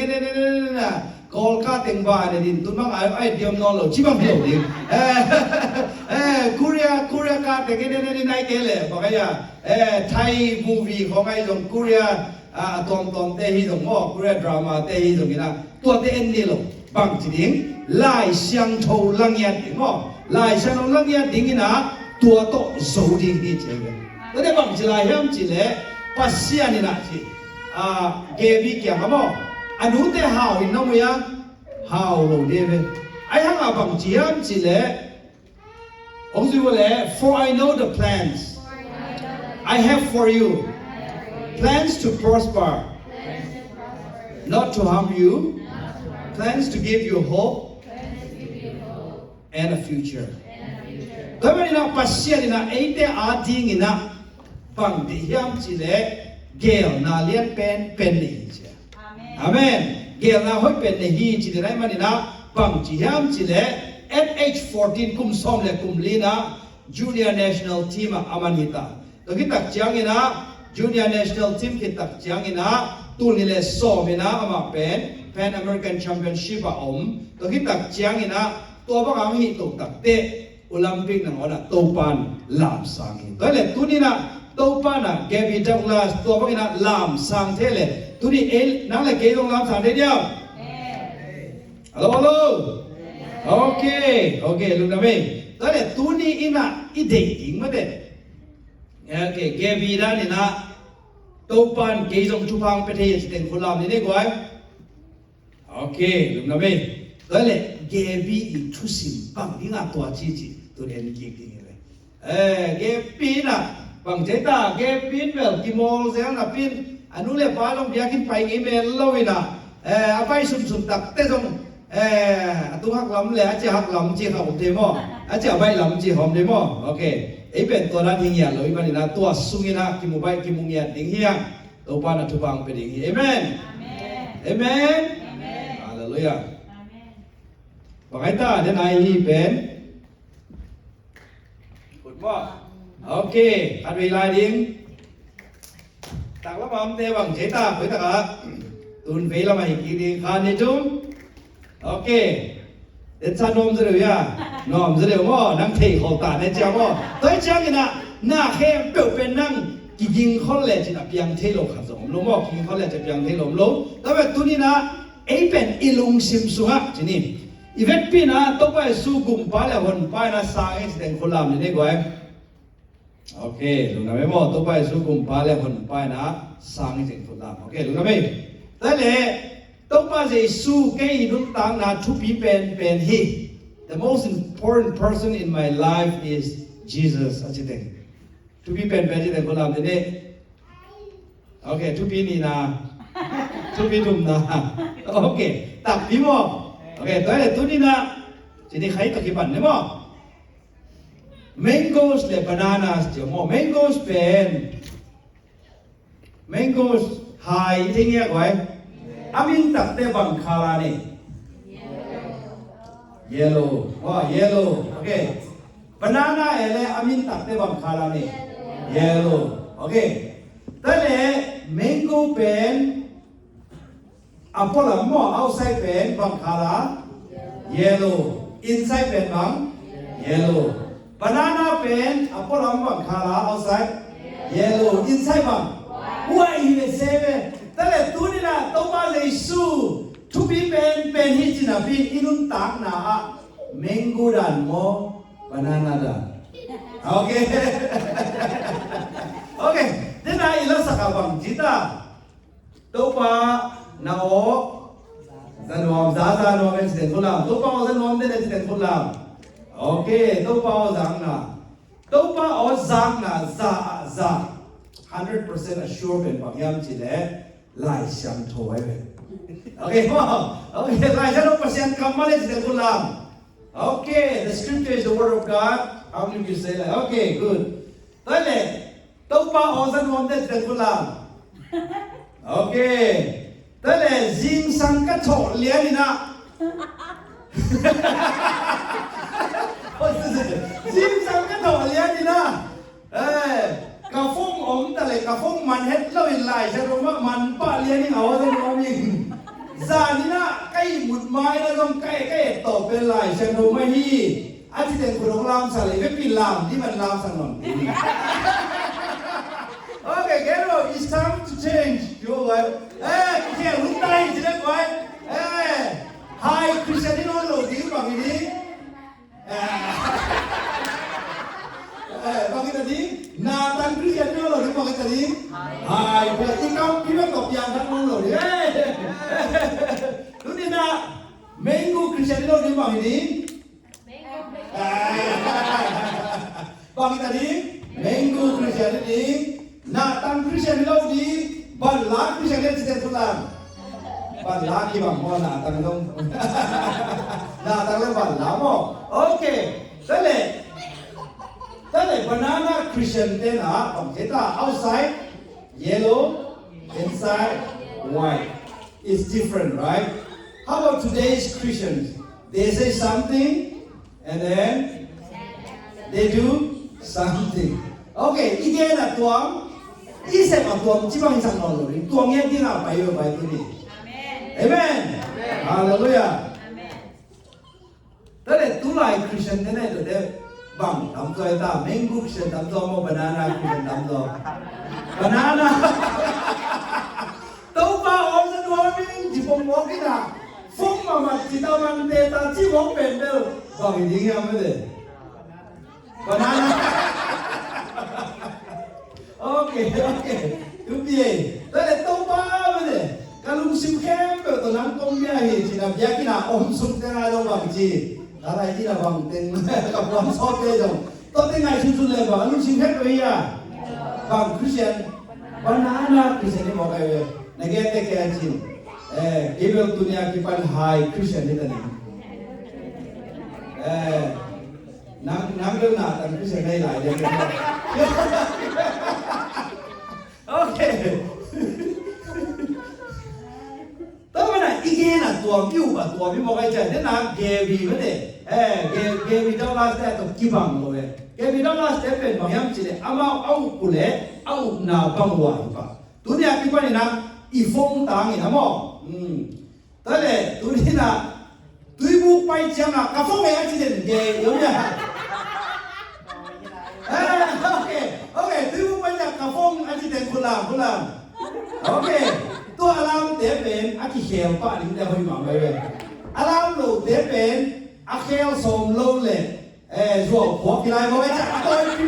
น่ะกอลกาเต็งบ้านเนี่ยตุ้มบังไอ้เดียมนอนหล่อชิบังเดียวดิ้งคูเรียกาเต็งไหนเกลี่ยบอกไงอ่ะไทยมูวี่ของไอ้ส่งคูเรียตอนเตะฮิส่งอ๋อคูเรียดราม่าเตะฮิส่งนี่นะตัวเตะนี่หรอบางจีดิ้งลายเชียงโทลังยันดิ้งอ๋อลายเชียงโทลังยันดิ้งนะตัวโตโซดิ้งนี่เจ้าเว้ยแล้วเดี๋ยวบางจีลายhemจีเล่ปัสเซียนี่นะจีเกวีเกี่ยงมั้งอันนู้นเตะหาวอินน้องมั้ยยังหาวโลเดเว้ยไอ้ห่างบางจีhemจีเล่องค์สิว่าเล่ for I know the plans I have for you plans to prosper not to harm you plans to give you hope and a future แต่เมื่อนี่นะปัสเซียนี่นะไอ้เตอาดิ้งนะฟังที่ยามจีเล่เกลนาเลียนเป็นนี่เจ้าอาเมนเกลนาห้อยเป็นนี่จีเล่มันนี่นะฟังที่ยามจีเล่ @14กุมซ้อมเล่กุมลีนะ Junior National Team อามันฮิตาตัวคิดตักจังนี่นะ Junior National Team คิดตักจังนี่นะตัวนี่เลยซ้อมนี่นะอามาเป็น Pan American Championship ตัวคิดตักจังนี่นะตัวพวกเขาฮิตตกตักเตะโอลิมปิกนั่นว่าตัวปานลามสังตัวเลยตัวนี้นะตัวปานนะเกวิดักลาสตัวพวกนี้นะลามสังเท่เลยตัวนี้นั่นเลยเกต้องลามสังเดียวฮัลโหลฮัลโหลโอเคลุงนะเว้ยตัวเลยตัวนี้อินะอีเด็กอิงมาเด็กโอเคเกวิดานี่นะตัวปานเกต้องชุพังไปเที่ยวที่คนลามนี่ได้กว่าโอเคลุงนะเว้ยตัวเลยเกวีอีทุสิมปังนี่งาตัวจีตัวเรียนเก่งๆเลย ke pin bang jeta ke pin bel ki mol zeng na pin anu le pa long biakin pai email lowina apai sum tak te jong atu hak lam le ache hak lam chi ha de mo ache abai lam chi hom de mo okay ei pen to na ding ya loi ba ni na to sungina ki mobile ki mung ya ding hiang to pa na tu bang pe ding hi amen amen hallelujah pakai ta den ai hi pen good mo okay at wi lai ding tak la mam te bang che ta poi ta ka tun ve la mai ki ding khan ne chung okay đến cha nom rồi ya nom rồi mo nang thei ho ta ne cha mo toi cha ni na khe pe pen nang ki jing khol le chi na piang thei lo kha zong lo mo ki khol le cha piang thei lo lo ta be tu ni na ei pen ilung sim su ha chi ni ivet pi na to pa su gum pa le hon pa na sa e den kholam ni ne goi okay lu na me mo to pa su gum pa le hon pa na sang e den kholam okay lu na me ta le Tông ba Giêsu cái đúng tang na to be pen he. The most important person in my life is Jesus. Achi thing. To be pen chi thing kolam ne. Okay, to be ni na. To be dum na. Okay, tak bi mo. Okay, toi le tu ni na. Chi ni khai ta ki ban ne mo. Mangoes le bananas jo mo. Mangoes pen. Mangoes hai thing ya goi. Amin tak te bang khala ni yellow oh yellow okay banana ele amin tak te bang khala ni yellow okay tale mango pen apple mo outside pen bang khala yellow inside pen bang yellow banana pen apple bang khala outside yellow inside bang why he say tale tu ni na to ba Giêsu to be pen hi chi na pin inun tak na mango dan mo banana dan okay okay then I ila sa kabang jita to pa na o zanom za no men den kulam to pa o zanom den kulam okay to pa o zang na to pa o zang na za 100% assure ben bang yam chi le lai xiang thoi be okay okay lai xiang percent kamal is the kulam okay the scripture is the word of God how many of you say that okay good tale to pa ozan won the kulam okay tale jing sang ka tho lia ni na jing sang ka tho lia ni na cà phông ốm ta lại cà phông man hết lâu in lại cho nó mắc man pa liên những áo trong nó mình già đi na cái một mai nó trong cái tổ bên lại cho nó mới hi anh chỉ tiền của nó làm sao lại biết mình làm đi mình làm sao làm okay get it it's time to change you right cái kia lúc này chỉ đấy coi hai Christian đi nói rồi tiếng bằng gì đi bằng cái gì na tan Christian nó rồi bằng cái gì hai bây giờ công cái nó tập dạng thằng nó rồi lúc đi na mango Christian nó đi bằng gì bằng cái gì mango Christian đi na tan Christian nó đi bằng lá Christian nó sẽ thế nào bằng lá đi bằng hoa na tan không na tan lên bằng lá mà okay thế này banana Christian then outside yellow, inside white. It's different, right? How about today's Christians? They say something and then they do something. Okay, 이게 나 tuang, 이세 마 tuang 지방 이상 넣어요. tuang에 디나 봐요, 봐요니. Amen. Hallelujah. 근데 둘라이 Christian 되네, bang tam cho ta mango Christian tam cho mo banana Christian tam cho banana tàu ba om sa nuo mình chỉ phong mo cái nào phong mà chỉ tao mang tê ta chỉ phong bền đâu bằng gì nghe mới được banana okay đúng gì đây là tàu ba mới được kalau musim camp tu nang công gia hi chỉ làm giá cái nào om sung ra đâu bằng gì đó là chỉ là bằng tiền cầm làm sót đây rồi ตัวเต็งไงชุดเลยว่าลูกชิ้นแค่ตัวเองบางคริสเตียนวันนั้นนะคริสเตียนนี่บอกไอ้ในแง่แต่แก่จริงเอเวลตุเนียกิปันไฮคริสเตียนนี่ตัวนี้นังเรื่องหน้าแต่คริสเตียนได้หลายเรื่องโอเคตัวมันอีกอย่างน่ะตัวมิวป่ะตัวมิวบอกไอ้เจ้าเนี่ยนะเกบีไม่ได้เกบีดอลลาร์แต่ตัวกี่บังเลยเกบีดอลลาร์แต่เป็นบางอย่างจีเนี่ยอามาเอากุเล่เอาหน้าบังวัวป่ะตัวเนี่ยกี่ปันนี่นะอีฟงต่างนี่นะมั้งแต่เลยตัวนี้นะตัวบุกไปจังนะกับฟงไม่อาจีเนี่ยเกย์有没有โอเคตัวบุกไปจังกับฟงอาจีเนี่ยคนละโอเคตัวอารามเตะเป็นอากิเขียวป้าลิงได้คุยมาไม่เป็นอารามลูเตะเป็นอาเขียวสมโลเลยชัวร์หัวกี่ไรบอกไอ้จ้าตัวพี่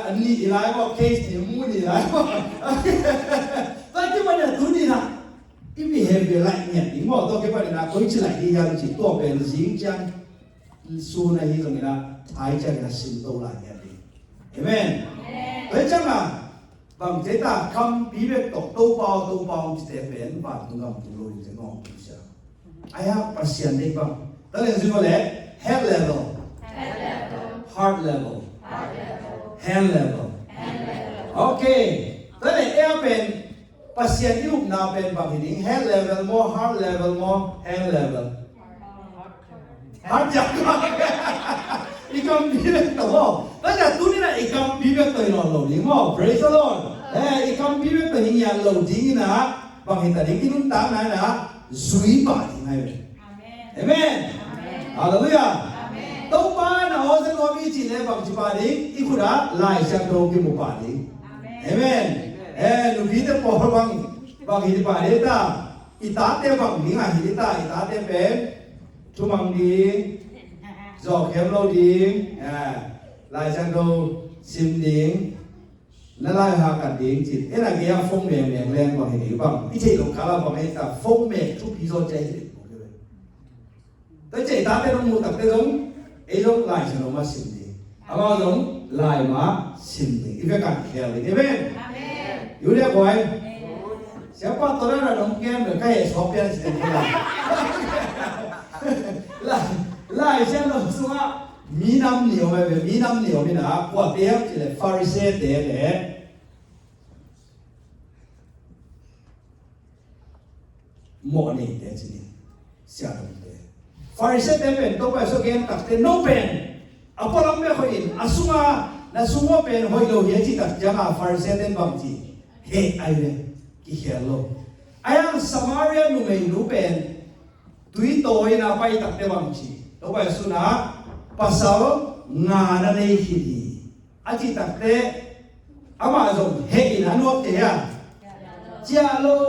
อันนี้กี่ไรบอกเคสเนี่ยมูนี่ไรบอกแต่ที่มันเนี่ยตัวนี้นะอีมีเฮฟเวอร์ไลน์เนี่ยอีหม้อตัวกี่ปันเนี่ยนะคนที่ไหนที่ยังจิตตัวเป็นสิงจังสู้ในที่ตรงนี้นะท้ายจะเป็นสิ่งตัวอะไรเนี่ยดีเห็นไหมเฮ้ยจังอ่ะบางทีถ้าคำพิเศษตกตู้เปล่าจะเป็นบางตรงกับตัวเราจะงงดูเสียไอ้ฮะประสิทธิ์ได้บ้างแต่เรื่องสิ่งอะไร head level heart level hand level โอเคแต่เรื่องเป็นประสิทธิ์ที่อุปนาเป็นบางที head level more heart level more hand level heart จังอีกคำพิเศษตัวแต่จากตัวนี้นะอีกคำพิเศษตัวนี้เราลิงว่า praise the Lord อีกคำพิเศษตัวนี้ยังเราจริงนะบางทีแต่เด็กที่นุ่นตามนั้นนะสุยบาดีไหมเอเมนฮาเลลูยาตัวป้านะโอ้จะตัวมีจีนเลยบางทีบาดีอีกคนละไล่จากโรงกิมุบาดีเอเมนลูกพี่จะบอกบางทีบาดีตาอีตาเตะบางทีอ่ะอีตาเตะเป็นทุ่มังดีจอกเข้มเราดีลายช่างเราซิมดีนั่นลายหากันดีจิตนั่นแกยังฟงเมียงแรงกว่าเห็นหรือเปล่าไม่ใช่หลงคาราบอกให้แต่ฟงเมียงทุกพิโซใจจิตแต่ใจตาเป็นมุตักเตะตรงไอ้ตรงลายช่างเรามาซิมดีเอามาตรงลายมาซิมดีอีกการเขียนเลยใช่ไหมอยู่เรียกว่าsiapa tahu ada dongeng mereka sopian sedikit lah siapa tahu semua minam niu ni na kuat dia jadi Pharisee dia le morning dia jadi siapa dia Pharisee dia pen tu pasal game tak dia no pen apa lama hoin asuma na semua pen hoi lo dia cita jangan Pharisee dia bangci hey ayo Hello. Ayang Samaria numay lupen tuitoy na pay takte bangchi. To ba suna pasal nga na nei hidi. Aji takte Amazon he inano te ya. Jialo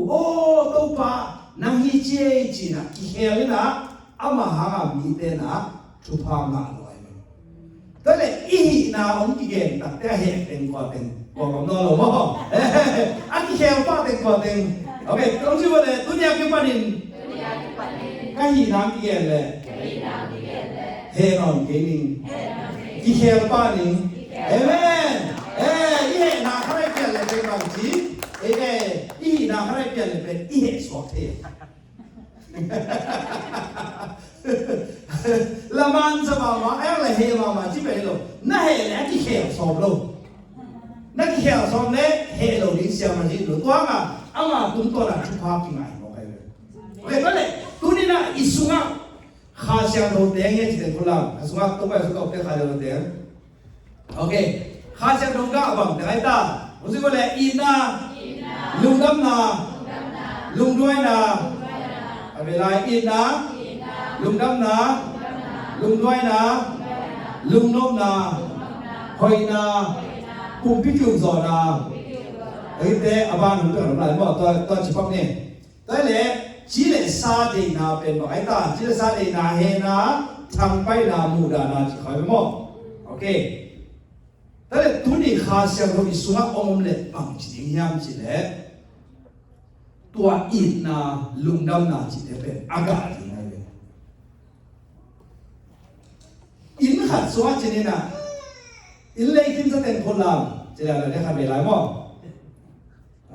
oh to pa nang hi che chi na ki helina ama hanga mi te na chupa nga lo ai. Tale I na ong ki gen takte he ten ko tenบอกน้องเราบอกอันที่แค่ป้าเต็งก่อนเต็งโอเคต้องชื่อว่าเลยตุนยาคิปานินก็หีน้ำที่แก่เลยเฮนอนเกนิงที่แค่ป้านิงเอเมนอีเฮนาใครเปลี่ยนเลยเป็นบางทีอีนาใครเปลี่ยนเลยเป็นอีเฮสวอตเทละมันจะมาอะไรเฮมาที่เป็นโลน่าเฮเลยที่แค่สอบโลนักเขียนสอนเล่เฮโลลิเซียมันจีนตัวงาอามาตุ้มตัวน่ะชุบภาพยังไงบอกให้เลยโอเคก็เลยตัวนี้นะอิสุงะข้าเสียงโดดเด้งยังจีนคนละอิสุงะตัวไปสุงะเป็นข้าเสียงโดดเด้งโอเคข้าเสียงโดดก็บังแต่ไอ้ตาผมสิว่าเลยอีนาลุงดำนาลุงด้วยนาเวลาอีนาลุงดำนาลุงด้วยนาลุงนกนาหอยนาcùng biết chịu rồi nào ấy thế à ba mình tưởng lại bảo tôi chỉ phát nè tới lẽ chỉ là xa thì nào bên bảo ấy ta chỉ là xa thì nào hè na thằng bay na mù đà na chỉ khỏi mò ok tới lẽ tu đi khá xem rồi bị xuống ông lệ bằng chỉ tiếng nham chỉ lẽ tua ít na lung đâm na chỉ để bên aga thì này bên in ขัดสวัสดิ์ชนิดน่ะอินเล่ขึ้นสเต็นคนลาวจะได้อะไรได้ขัดไปหลายหม้อ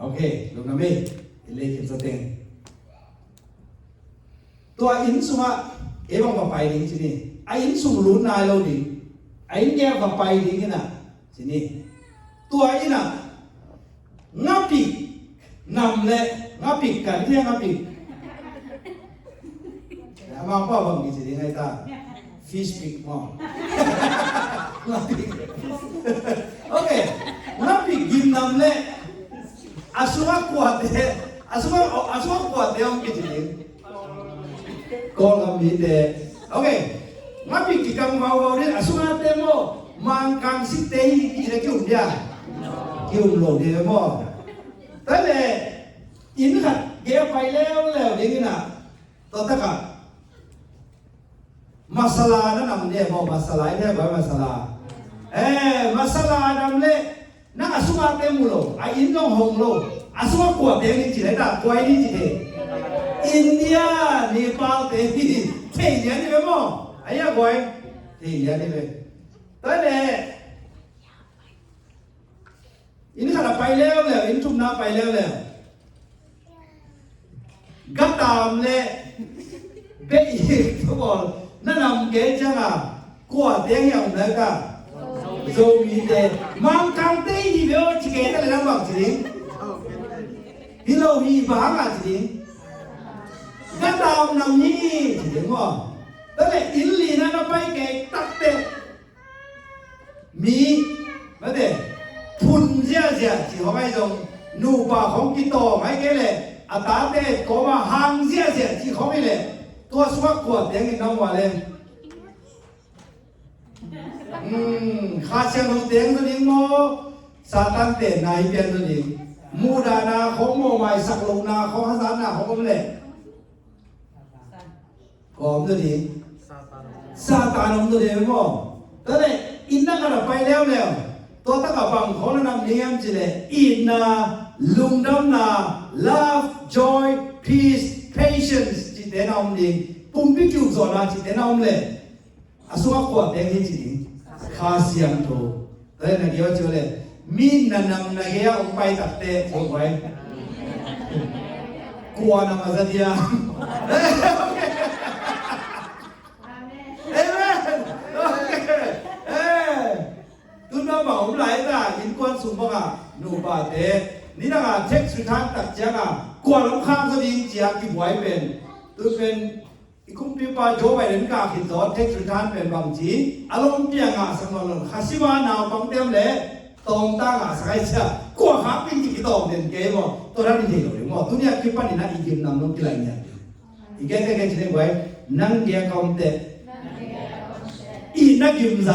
โอเคลูกน้ำมีอินเล่ขึ้นสเต็นตัวอินสุมาเอ๋บังกับไปดิ้งชนิดไอ้อินสุรุนนายเราดิ้งไอ้อินแก้กับไปดิ้งกันน่ะชนิดตัวอินน่ะงับปีนำเลยงับปีกันที่งับปีมาพ่อบางทีจะยังไงตา fish pick มั้งงับปีโอเคงับปีกินนำเลยอาสุมาขวดเดอาสุมาขวดเดียวกินจริงก็งับปีเดโอเคงับปีกินกันมาวันนี้อาสุมาเตโมมังคังสิเตยกินอะไรกินเดียกินโลเดียมั้งแต่เลยอินขัดเกี่ยวไปแล้วอย่างนี้นะต่อตะกันมาสลานั่นนำเนี่ยบอกมาสลาเนี่ยบอกมาสลามาสลานั่นเลยนั่งอาสุมาเต็มโลไออินต้องหงโลอาสุมาขวดเดียวนี่จีเลยตากวยนี่จีเลยอินเดียเนปาลเตนี่เที่ยนี่เป็นมั้งไอ้ยากวยเที่ยนี่เป็นแต่เลยอินขัดไปแล้วอินชุมน้ำไปแล้วก็ตามเลยเบี้ยทุกคนนั่นนำเกจจ้ากัวเดียงอย่างนั้นก็โจมีเดมังคังเตยที่เบี้ยจิเกตอะไรนั่งบอกจริงฮิโลฮีบางอ่ะจริงก็ตามนำนี่จริงว่าแต่เลยอินลีนั่นไปเกตตักเตมีไม่ได้ทุนเสียที่เขาไม่จงนูป่าของกิโตไม่เกเลยอาตาเตะก็มาหางเสียที่เขาไม่เลยตัวสวักขวดยังไงน้องว่าเลยข้าเชียงน้องเตียงตัวนี้โมซาตันเตะนายเปียนตัวนี้มูดานาของโมไม่สักลงนาของฮัสซันนาของก็ไม่เลยก็ตัวนี้ซาตานของตัวนี้โมแต่เนี่ยอินนักการไปแล้วตัวตะกับบังของนั่นนี่ยมจีเลยอินนาลุงดำนา love joy peace patience จีเดนอมดิปุ่มพิจิวโซนาจีเดนอมเลยอาสุมาขวดเองที่จีข้าเสียงโตแต่นักเกี่ยวจีเลยมีนันนำนักเกี่ยวไปตัดเตะถูกไหมกลัวนะมาซะเดียเอ้ตุนมาบอกผมหลายตาอินกวนสุมบะนูบาเตนี่นะเทคสุดท้ายตัดเจ้ากวนลำข้ามสวิงเจียกี่บวยเป็นตัวเป็นคุ้มปีปาโจไปเดินกาขินสอดเทคสุดท้ายเป็นบางจีอารมณ์เปียงสังนนข้าสิวานาวบังเต็มเลยตองตั้งสกายเชียกวนหาปิ้งจีกี่ตองเด่นเกมตัวนั้นนี่เดียวเลยมั้งตัวนี้คิดว่านี่นะอีกิมนำน้องกี่ไรเนี่ยอีแก่จีเด็กไว้นั่งเดียกอมเตอีนักยิมใจ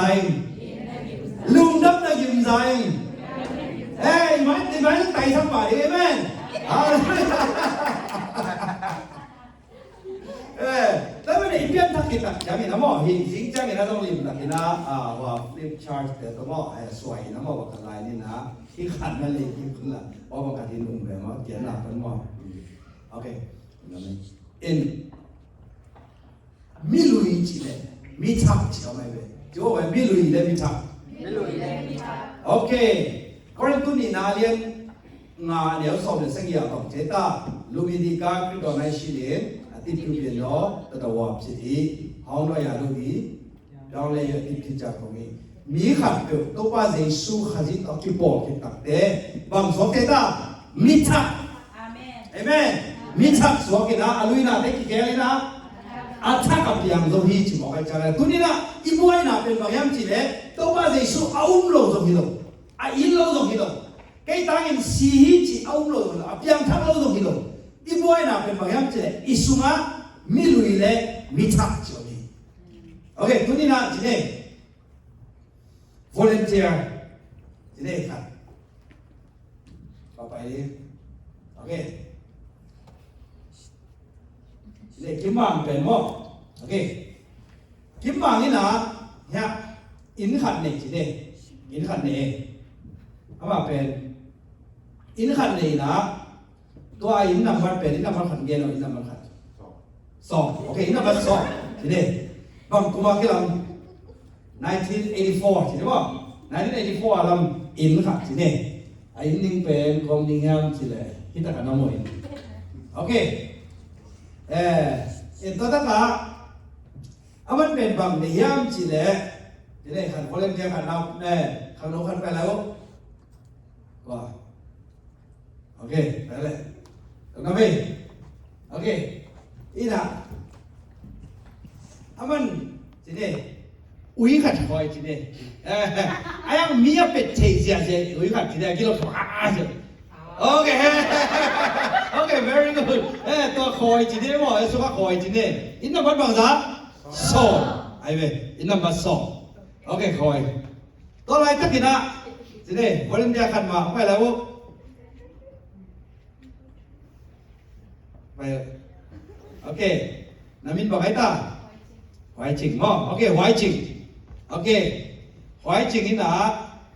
ลุงดับนักยิมใจเฮ้ยมันที่มันไต่ทั้งป่าดีไหมแล้วมันอีเพียนทักกินนะยังมีน้ำมันหินสิงจังมีน้ำต้องริมนะกินนะว่าริมชาร์จแต่ตัวมันสวยน้ำมันบอกอะไรนี่นะที่ขันนั่นเลยที่ขึ้นละเพราะว่าการที่นุ่มแบบว่าเขียนหลักมันว่าโอเคอินมิลุยจีเลยมิทับเชื่อไหมเว้ยจู่ว่ามิลุยเลยมิทับโอเคก็เรื่องตัวนี้นาเลียนงาเดี๋ยวสอบเรื่องสังเกตของเจต้าลูมิดีกาคือตัวนั้นสิเลยติดอยู่เป็นล้อตัววับสิที่ห้องเราอยากดูดีเราเลยอยากติดที่จากตรงนี้มีขัดเกิดตัวป้าเจสุขัดจิตอคิปอคิดตักเตะบางสอบเจต้ามิทับเอเมนมิทับสวกินะอลุยนะเด็กกี่แก่เลยนะอาทักกับยังโดฮีจิบอกให้จังเลยตัวนี้นะอีบัวน่ะเป็นบางอย่างจีเลยตัวป้าเจสุเอาโลตรงนี้โลอินโลตรงนี้โลแค่ตั้งอินซีฮีจีเอาโลอาเปียงทักโลตรงนี้โลอีบัวน่ะเป็นบางอย่างจีเลยอิสุมามิลุยเลยมิทักจีนี่โอเคตัวนี้นะจีเนี่ย volunteer จีเนี่ยครับต่อไปดิโอเคจีเนี่ยคิมบังเป็นมั้งโอเคคิมบังนี่นะเนี่ยอินขัดเนี่ยจีเนี่ยอินขัดเนี่ยเอามาเป็นอินขัดเนี่ยนะตัวอินนับวันเป็นอินนับวันขัดเกณฑ์เราอินนับวันขัดสองโอเคอินนับวันสองทีนี้บางกุมาคิดเรา 1984ใช่ป่ะ1984ลำอินครับสิเนี่ยอินนิ่งเป็นของนิ่งแฮมสิเลยที่ตะกันน้องมวยโอเคตัวตั้งละมันเป็นบางในยามสิเลยสิเนี่ยขันคนเล่นแค่ขันเราเนี่ยขันโน้ขันไปแล้วก็โอเคไปเลยตรงนั้นไปโอเคอีน่ะมันสิเนี่ยอุ้ยขัดคอยสิเนี่ยยังมีอะเป็ดเชียสิอุ้ยขัดสิเนี่ยกิโลฟ้าสิโอเคโอเค very good ตัวคอยสิเนี่ยมั้งสุภาพคอยสิเนี่ยอินนับบัตรบางจ้าโซ่ไอ้เว้ยอินนับบัตรโซ่โอเคคอยตัวอะไรตั้งกี่นะสิเนี่ยวันนี้ขันมาไปแล้วไปโอเคนามินบอกไอ้ตาไว้จริงมั้งโอเคไว้จริงโอเคไว้จริงนี่นะ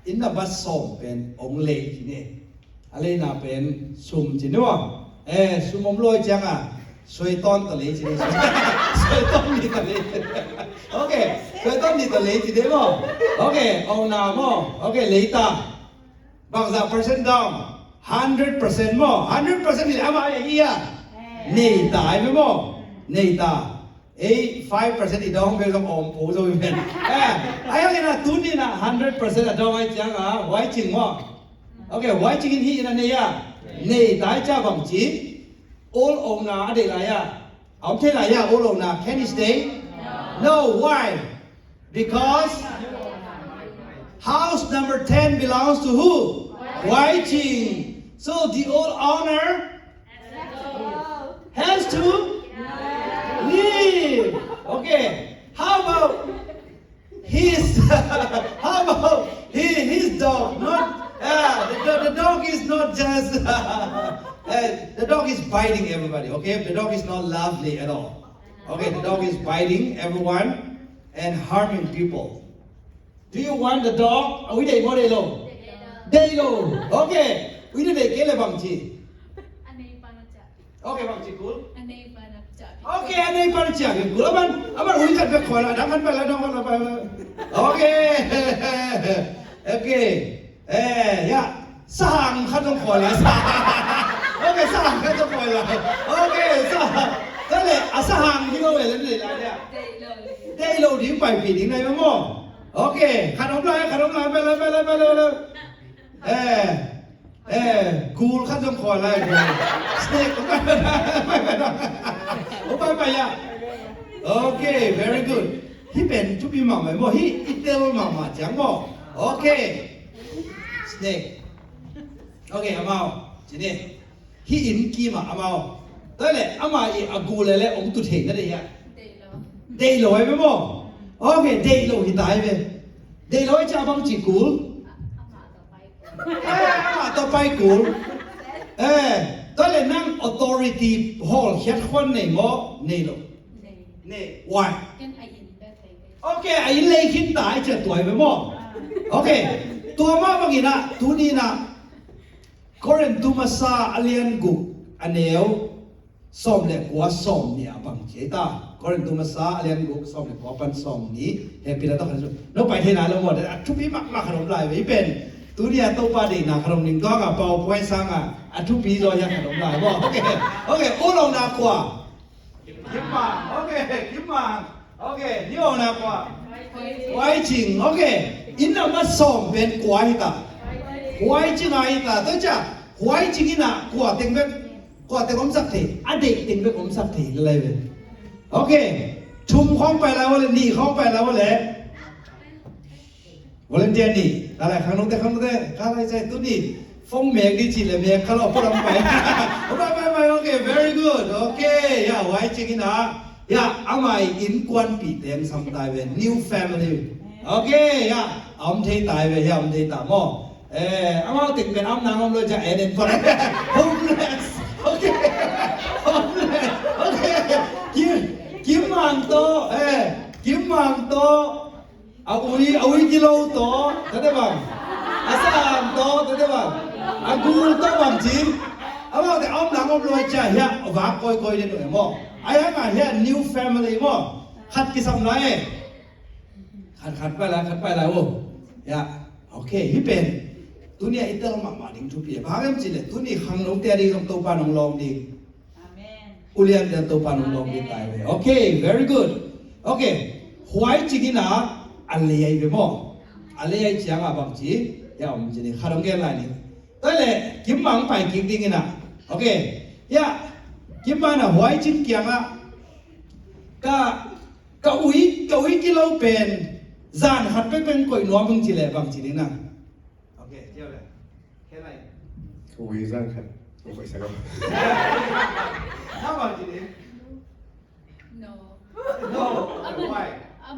อินนับบัตรโซ่เป็นองค์เล็กที่นี่อะไรนะเป็นซุ่มที่นี่วะซุ่มอมลอยจังอ่ะสวยต้นตะเลยที่นี่สวยต้นนี่ตะเลยโอเคสวยต้นนี่ตะเลยที่นี่มั้งโอเคเอาหน้ามั้งโอเคเลยตาบางสัก% down 100%มั้ง100%นี่อะไรอย่างเงี้ยนี่ตายไหมมั้งนี่ตา5% อีดองเป็นคำอมผูโซวิเป็นไอ้ยังนะตุนนี่นะ100% ดองไอ้จังอ่ะไว้จริงมั้งโอเคไว้จริงที่นั่นเนี่ยนี่ตายจ้าบังจี all owner อะไรล่ะยะเอาเท่าไหร่ยะ all owner can he stay no why because house number 10 belongs to who ไว้จริง so the old owner has to leave okay how about his his dog not the dog is not just the dog is biting everybody okay the dog is not lovely at all okay the dog is biting everyone and harming people do you want the dog we dey mo dey lo dey lo okay we dey ke le bang chi okay bang chi cool okay anei par chi age cool aman we kat be khola dang kan pa la dang pa okay okay ya sang kan tong khola okay sang kan tong khola okay sa thế là sang thì có về lên này lại nè đây lâu điểm bài vị điểm này đúng không ok khăn ống lạiไปเลยกูขั้นต้องคอยอะไรสเต็กไปอ่ะโอเค very good ที่เป็นชุบปีหม่ำไหมบ่ที่อิตาลีหม่ำมาจังบ่โอเคสเต็กโอเคอามาทีนี้ที่อินกี้มาอามาแต่เลยอามาอีอากูเลยองตุเทนนั่นเองอะเดย์ลอยไหมบ่โอเคเดย์ลอยที่ตายไปเดย์ลอยจะบังจีกูอาต่อไปกูแต่เลยนั่ง authority hall เขียนคนในบ่นี่หรอนี่ why โอเคไอ้เลยขึ้นตายจะตัวไปบ่โอเคตัวมาบางทีนะทุนี้นะคนเรียนตุมาซาอเลียนกุอันเดียวส่งเล็กว่าส่งเนี่ยบางทีตาคนเรียนตุมาซาอเลียนกุส่งเล็กว่าเป็นส่งนี้เฮปีละต้องขันสุดแล้วไปที่ไหนเราหมดทุกปีมากขนมลายไว้เป็นตัวนี้ตัวป้าดีนะขนมหนึ่งก็กับเป่าพวยซังทุกปีเราอยากขนมลายบ่โอเคโอเคโอ้ลงนักกว่ายิ้มมาโอเคยิ้มมาโอเคนี่โอ้นักกว่าไว้จริงโอเคอินนั้นมาส่งเป็นกว่าที่ตาไว้จริงไงตาตัวจ้าไว้จริงนะกว่าเต็งแบบกว่าเต็งผมสักทีอดีตเต็งแบบผมสักทีอะไรแบบโอเคชุมข้องไปแล้ววันนี้ข้องไปแล้ววันนี้วันเดียนี่อะไรข้างนู้นแต่ข้าอะไรใจตัวนี้ฟงเมฆดีจีเลยเมฆเขาเราพูดลงไปไปโอเค very good โอเคอย่าไว้จริงนะอย่าเอาใหม่อินกวนปีเต็มสำตายเป็น new family โอเคอย่าเอาไม่ตายไปอย่าไม่ตายมั่งเอามาติดเป็นอ้ำนางอ้ำเลยจะเด่นกว่า homeless โอเค homeless โอเคกิมมังโตกิมมังโตเอาอุ้ยกิโลโตได้ไหมอาสามโตได้ไหมอากูโตบางจีเอามาแต่อ้ำนางอ้ำเลยจะเฮียว่าคอยเด่นหน่อยมั่งไอ้ห่าเฮีย new family มั่งขัดกิสำไร ขัดไปแล้วโอ้ยาโอเคฮิเป็นตัวนี้อิตาลีมาดิ้งทุบยี่บางอย่างจีเลยตัวนี้ขังลงเตียดีของตัวปานองลองดิ้งอุเลียนเดียตัวปานองลองดิ้งตายไปโอเค very good โอเคหวยจริงนะอะไรยัยไปมั้งอะไรยัยเชียงอ่ะบางทียาผมจีนี่ขาดงเกลอะไรนี่ตัวเลยกิมมังไปกินดิ้งนะโอเคยากิมมังนะหวยจริงเกียงอ่ะก็อุ้ยกิโลเป็นจานหัดไปเป็นก๋วยนัวบางทีเลยบางทีนี่นะโอเคเที่ยวเลยแค่ไหน 고의상 고의상 How about you? No. No.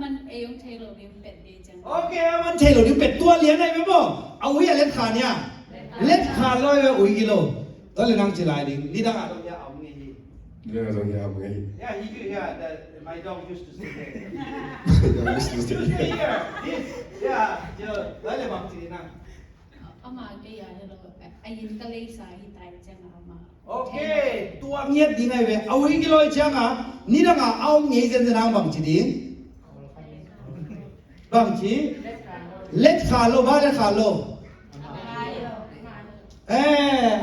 มันเอยงเทโลดิมเป็ดดีจัง Okay, มันเทโลดิเป็ดตัวเลี้ยงได้ไหมบ่เอาอุ้ยเล็ดขาเนี่ยเล็ดขาลอยไปอุ้ยกิโลตอนเลี้ยงจิ๋ลายดินี่ดังอ่ะตรงนี้เอาไง 내가 정리 아무리 Yeah, he could. Yeah, my dog used to sit there. 야 미스터 Here, this. Yeah, 저 원래 방지나. เอามาก็อย่าให้เราไอ้ยินก็เลยสายตายจังเอามา Okay, ตัวเงียบดีไงเว้ยเอาอุ้ยกิโลจังอ่ะนี่ดังอ่ะเอาไงเส้นทางบางจีดิบางจีเล็ดขาโลบ้าเล็ดขาโลอ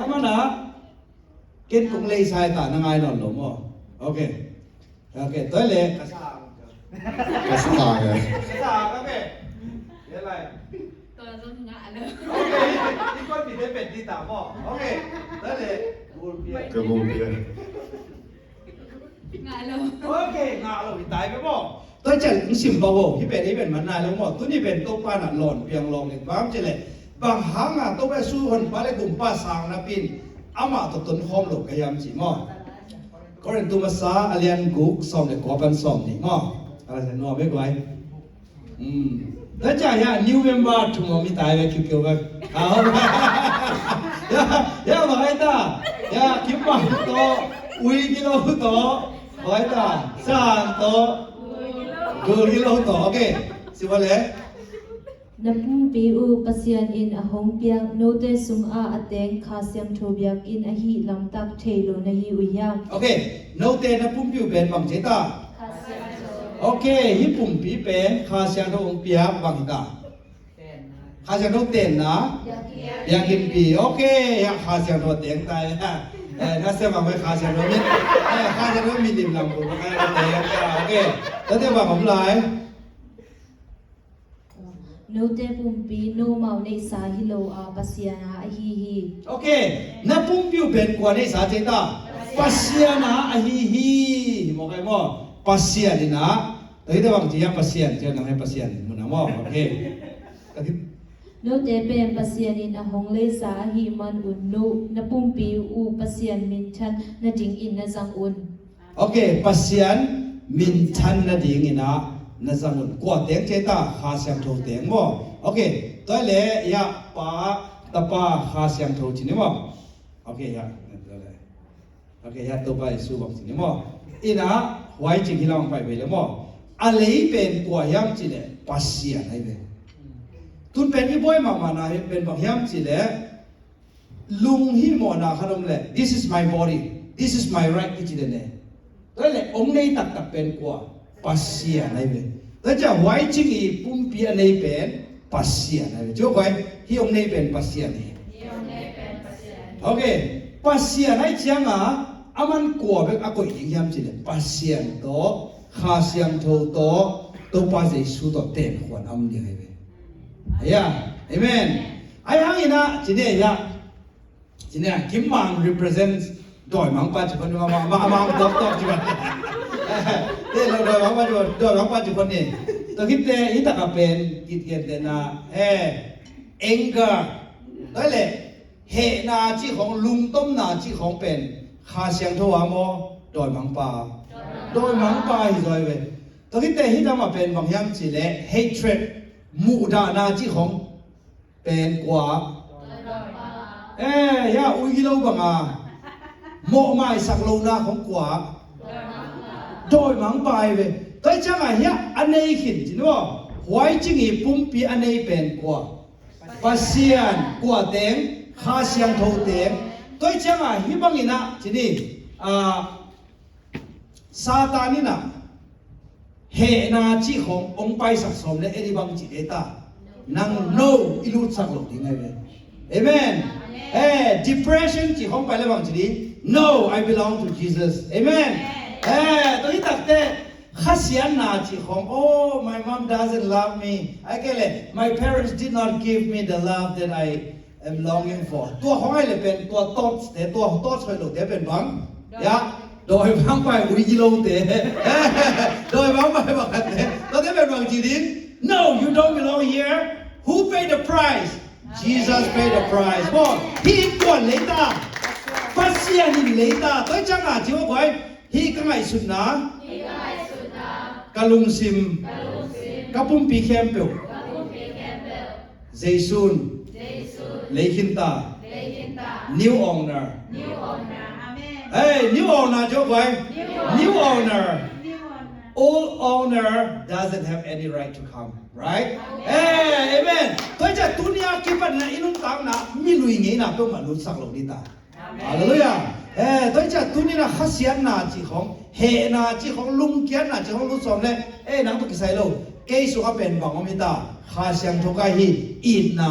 ามานะเกินกงเลยสายตานังไงนอนหลงอ๋อโอเคตัวเล็กกระซ่า 가스타야 กระซ่าโอเคเดี๋ยวอะไร ตัวต้นงะเลย โอเคนี่ก็มีได้เป็นที่ตามอ๋อโอเคตัวเล็กบูเบีย 그 몸이야 งะเลย โอเคงาเราตายไปบ่ตัวจะสิมบ่าวที่เป็นมันนายแล้วบ่ตัวนี้เป็นตัวปานะหล่นเพียงลงเลยบางจะเลยบางหางอ่ะตัวไปสู้คนไปเลยกลุ่มป้าสางนะปินอามาตัวต้นหอมหลบกยามจีม่อก็เรียนตัวภาษาอาเลียนกุกซ้อมเลยกอบันซ้อมนี่ม่ออะไรสักหน่อยไม่ไหวแล้วจะอย่านิวเมมเบอร์ทุ่งมีตายไปคิวเกี่ยวกับเอาอย่าบอกให้ตาอย่าคิดว่าตัวอุ้ยกิโลตัวบอกให้ตาสามตัวกูกิโลตัวโอเคสิว่าเลย Napung piu pasian in a hong piang note sung a ateng khasiam thobiak in a hi lam tak thelo na hi uyam โอเคโนเตนะปุ่มปิวเป็นบังเจตาโอเคฮิปุ่มปีเป็นคาเซียนโตองเปียบังตาคาเซียนโตเต็นนะอยากกินปีโอเคอยากคาเซียนโตเต็งตายนะถ้าเสียบังไปคาเซียนโตมิคาเซียนโตมีดิมลำบุญมาให้เราเต็งโอเคแล้วเดี๋ยวบังผมไล note pum pi no mau nei sa hi lo a pasian a hi hi โอเคนะปุ่มปิวเป็นกว่าในสาเจตาปัสยานะอะฮีฮีมองไงมั่วปัสยานี่นะแต่ที่บางทียังปัสยาเจ้าหนังให้ปัสยานี่มันนะมั่วโอเค note pen pasian in a hong le sa hi man un no napum piu u pasian min chan na ding in na jang un โอเคปัสยานมินชันนะดิ่งนะนะจังมุนกว่าเตียงเจตาหาเสียงโทเตียงบ่โอเคตัวเล่ยาปาตะปาหาเสียงโทจินี่บ่โอเคยาตัวเล่โอเคยาตัวไปสู้บังจินี่บ่อีน่ะไว้จิกิลองไปเวเลยบ่อะไรเป็นกว่ายังจิเลยปัสยานให้เวตุนเป็นอีบ่อยมากๆนะเป็นบางยังจิเลยลุงฮิโมนาขนมเลย this is my body this is my right จิเลยเนี่ยตัวเล่องค์ในตักเป็นกว่าปัสยาในเวแต่จะไว้จริงอีปุ่มเปียในเป็นปัสยาในเวจ้าไว้ที่องค์ในเป็นปัสยานี่โอเคปัสยาในเชียงอ่ะอามันกลัวแบบอ่ะก็ยิ่งยามจีเลยปัสยาโตข้าเสียงโตโตตัวปัสยาสุดเต็มขวัญอำยังไงเวเฮียเอเมนไอ้ฮังอีน่ะจีเนี่ยยะจีเนี่ยกิมมัง represents ดอยมังปัจจุบันมังดอกจีบันเดี๋ยวเราดอยมังปัจจุบันนี่ตัวคิดเตะฮิตากเป็นกิจเกณฑ์นะanger ได้เลยเหตุนาจีของลุงต้มนาจีของเป็นข้าเสียงโทวามอดอยมังปาดอยมังปาฮิจอยเวตัวคิดเตะฮิตามาเป็นบางอย่างจีเล่ hatred มูดานาจีของเป็นกว่ายาอุยกิโลบังอ่ะโมไม่สักโลนาของกว่าโดยมังไปเว้ยแต่จังไงเฮียอันนี้ขินจินว่าหวยจริงอีปุ่มปีอันนี้เป็นกว่าปัสยานกว่าเต็งข้าเสียงโทเต็งแต่จังไงฮิบังอินะจินี่ซาตานี่นะ เฮนาจีขององค์ไปสักสมและเอริบังจิเดตานังโนอิลุสักหลงยังไงเว้ยเอเมนdepression จีของไปแล้วบังจิดี no I belong to Jesus เอเมนตัวนี้ตักแต่ข้าเสียนาจีของ oh my mom doesn't love me ไอ้แกเลย my parents did not give me the love that I am longing for ตัวของไอ้เลยเป็นตัวต้นแต่ตัวของต้นช่วยหลุดแต่เป็นบังยะโดยบางไปอุ้ยกิโลเตะโดยบางไปบอกกันเตะตอนนี้เป็นบางจีดิน no you don't belong here who paid the price Jesus paid the price บอกพี่ก่อนเลยตาพัศยานิเลยตาตัวจังอาจีว่าไว้พี่ก็ไม่สุดนะกะลุงซิมกะปุ่มปีแคมเปิลเจสุนเลขินตา new owner Hey, new owner จบไว้ new owner old owner doesn't have any right to come right Hey, amen ตัวจะตุนียกิปันนะอินุตังนะมีลุยงี้นะเพื่อมาลุสักโลดิตาฮาเลลูยาตัวจะตุนีนะขัดเสียนนาจีของเฮนาจีของลุงเกียนนาจีของลุสอมเนี่ยนังตุกิไซโลเกยสุขเป็นบังอมิตาข้าเสียงทุกข์ฮีอินนา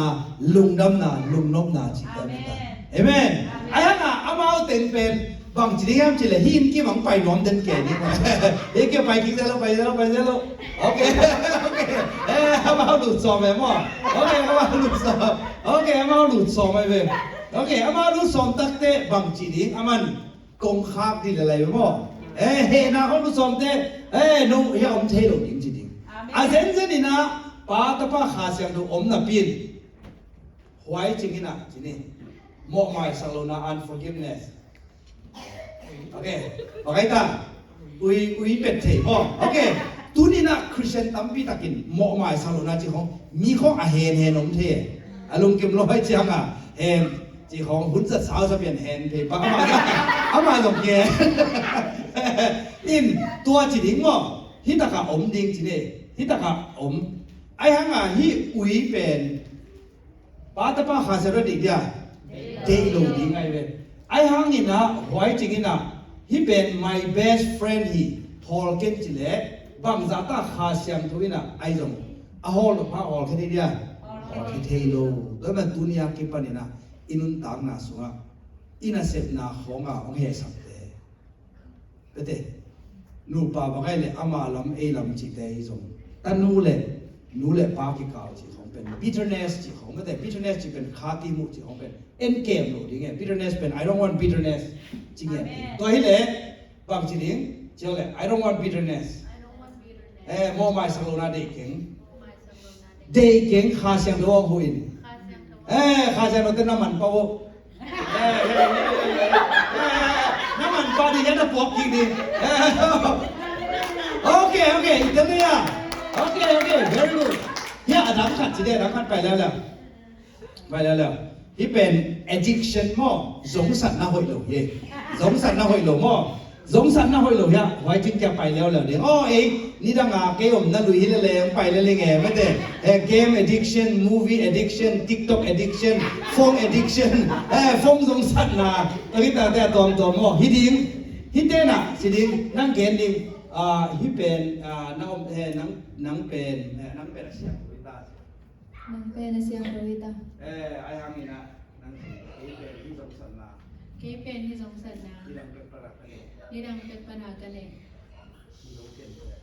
ลุงดำนาลุงนกนาจีตามิตาเอเมนไอ้ฮะนะอามาเอาเต็นเป็นบางทีครับจีเลยหินกี่บางไปน้อมเดินแก่นี่มาเฮ้ยแกไปกี่เซลล์ไปเซลล์ไปเซลล์โอเคโอเคเอามาหลุดซอมไปมั้งโอเคเอามาหลุดซอมโอเคเอามาหลุดซอมไปเว้ยโอเคเอามาหลุดซอมตักเตะบางทีนี่อามันกงคาบดีอะไรไปมั้งเฮ้ยนะเขาหลุดซอมเตะนุ่งเฮียอมเทโลจริงจริงอาเซนเซนี่นะป้าตะป้าขาเสียงดูอมน่ะปีนหวยจริงนะทีนี้มอกมาสักโลนะ unforgivenessโอเคโอเคตาอุยเป็นเทพ่อโอเคตูนี่นะคริสเตียนตั้มปีตะกินหมอหมายสารุนาจีของมีของอาเฮนเฮนอมเทอารมณ์เก็บร้อยจังอ่ะเฮนจีของหุ่นจัดสาวจะเปลี่ยนเฮนเพย์ป้าอามาลงแกอินตัวจีดิ้งมั้งฮิตากะอมดิ้งจีเน่ฮิตากะอมไอ้ฮังอ่ะฮิอุยเป็นป้าตะป้าขาเสร็จดีเดียเดย์ลงดิ้งไงเว้ยไอ้ฮังนี่นะหวยจริงนะ he been my best friend he Paul เก่งจิเล่บางจากตาขาเสียงทุยนะไอ้จงอ่ะฮอลพาออลแค่นี้เดียวออลแค่เทโลแล้วมันตุนียกิปันนี่นะอินุนต่างนะสุงะอินาเสพนะของอ่ะองเฮสับเตะเตะนูปาบางไงเลยอามาลำลำจิเตะจงแต่นูเลยปากิกาวจิของเป็น bitterness จิของไม่แต่ bitterness จิเป็นขาติมุจิของเป็น end game โลดิเงี้ย bitterness เป็น I don't want bitterness จริงเงี้ยตัวที่เลยบางทีนี้เจ้าเลย I don't want bitterness มองไม่สักโลนาเด็กเก่งข้าเสียงตัวหุ่นข้าเสียงตัวน้ำมันเปล่าน้ำมันเปล่าดิยันจะปอกจริงดิโอเคอีกแล้วเนี่ยโอเค very good เนี่ยอาจารย์ขัดจีเดรักขัดไปแล้วที่เป็น addiction มั้งสงสัยน่าหอยหลงเย่สงสัยน่าหอยหลงมั้งสงสัยน่าหอยหลงเนี่ยไว้จึงจะไปแล้วเดี๋ยวนี่ดังอ่ะเกมนั่นลุยเลยไปเลยไงไม่ได้game addiction movie addiction TikTok addiction phone addiction phone สงสัยนะตอนนี้แต่ตอมมั้งฮิตเต้น่ะสิดินั่งเกณฑ์ดิฮิเป็นนั่งเป็นเสียงวิตา นังเป็นเสียงโรวิตา ไอ้ฮังนี่นะนั่งเป็นที่สงสัยนะ เกเป็นที่สงสัยนะ ที่ดังเป็นประดับกันเลย นี่ดังเป็นปัญหากันเลย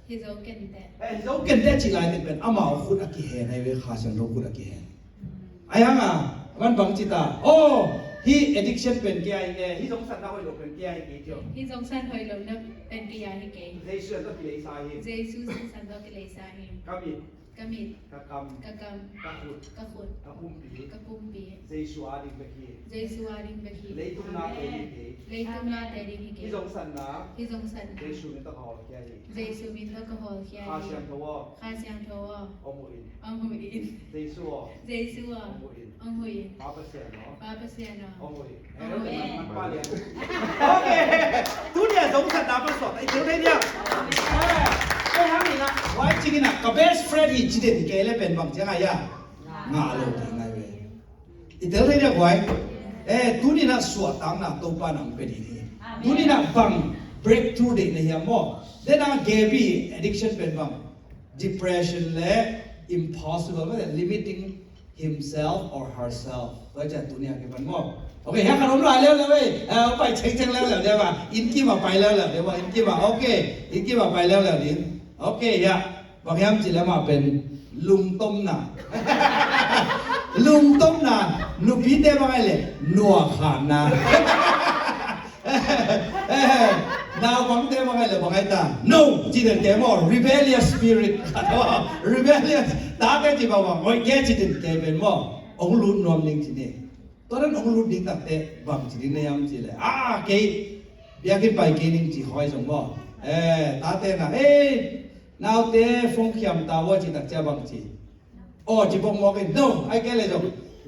ที่โจเก่งแต่ โจเก่งแต่จีไรเป็นอามาขุดอากิเฮนให้เวข้าฉันรู้ขุดอากิเฮนไอ้ฮังมันบังจิตาที่ addiction เป็นแก่ที่สงสัยนะว่าเราเป็นแก่กี่เจ้า ที่สงสัยหอยลมนับเป็นกิยาให้เก่ง ในเชื่อต้องกิเลสาเหตุ เจสุสันตกิเลสาหิม กมิด กมิด กกรรม กกรรม กขุด กขุด กพุ่มปี กปุมปี เจชัวดิบกี เจสุอาริมเบคี เลยตุ้มนาเอลิเก เลยตุมนาเดริฮิเก ที่สงสัยนะ ที่สงสัย เจชูนี่ต้องเอาแก่ยี่ เจสุมินทกหอลคียา ข้าเชียงทว่า ข้าเสียงโทว อมุอิน อังหุอิน เจสัว เจสุอา อมุอิน อังหุอิน ป้าเปอร์เซ็นต์เนาะ ปาเปเซียน อมุอินมันป้าเลี้ยงโอเคทุเรียนสงสัยนะมาสอนไอ้เจ้าเนี่ยไอ้ฮังนี่นะไว้จริงนะกับ best friend อีจีเด่นเกล้เป็นบังจังไงยะงาโลกิไงเว้ยอีเจ้าเนี่ยไว้ทุนี่นะสวดตังนะตัวปานังเป็นดีทุนี่นะบัง breakthrough ดิในเฮียมอเดน่าเกบี้ addiction เป็นบ้าง depression และ impossible ไม่แต่ limiting himself or herself ก็จะตัวเนี้ยเป็นมันมอบโอเคให้ขนมลายแล้วเลยเว้ยเอาไปเช็คแล้วเดี๋ยวว่าอินกี้มาไปแล้วเดี๋ยวว่าอินกี้มาโอเคอินกี้มาไปแล้วดิโอเคเฮียบางแฮมจีแล้วมาเป็นลุงต้มหนาลุงต้มหนาหนูพี่เต้บ้างไงเลยนัวขานนาดาวบังเต้บ้างไงเลยบ้างไงตา no จีเด็ดแกบอก rebellious spirit ว่า rebellious ตาแกจีบอกว่าโอ้ยแกจีเด็ดแกเป็นว่าองค์รุ่นนวมนิ่งจีเนี่ยตอนนั้นองค์รุ่นนิ่งตัดเตะบังจีเนี่ยยังจีเลยแกเบียกินไปแกนิ่งจีหอยสมบ่ตาเต้น่ะนาวเต้ฟงเขียมตาว่าจีตักเจ้าบังจีโอ้จีบอกบอกกัน no ไอ้แกเลยจ้ะ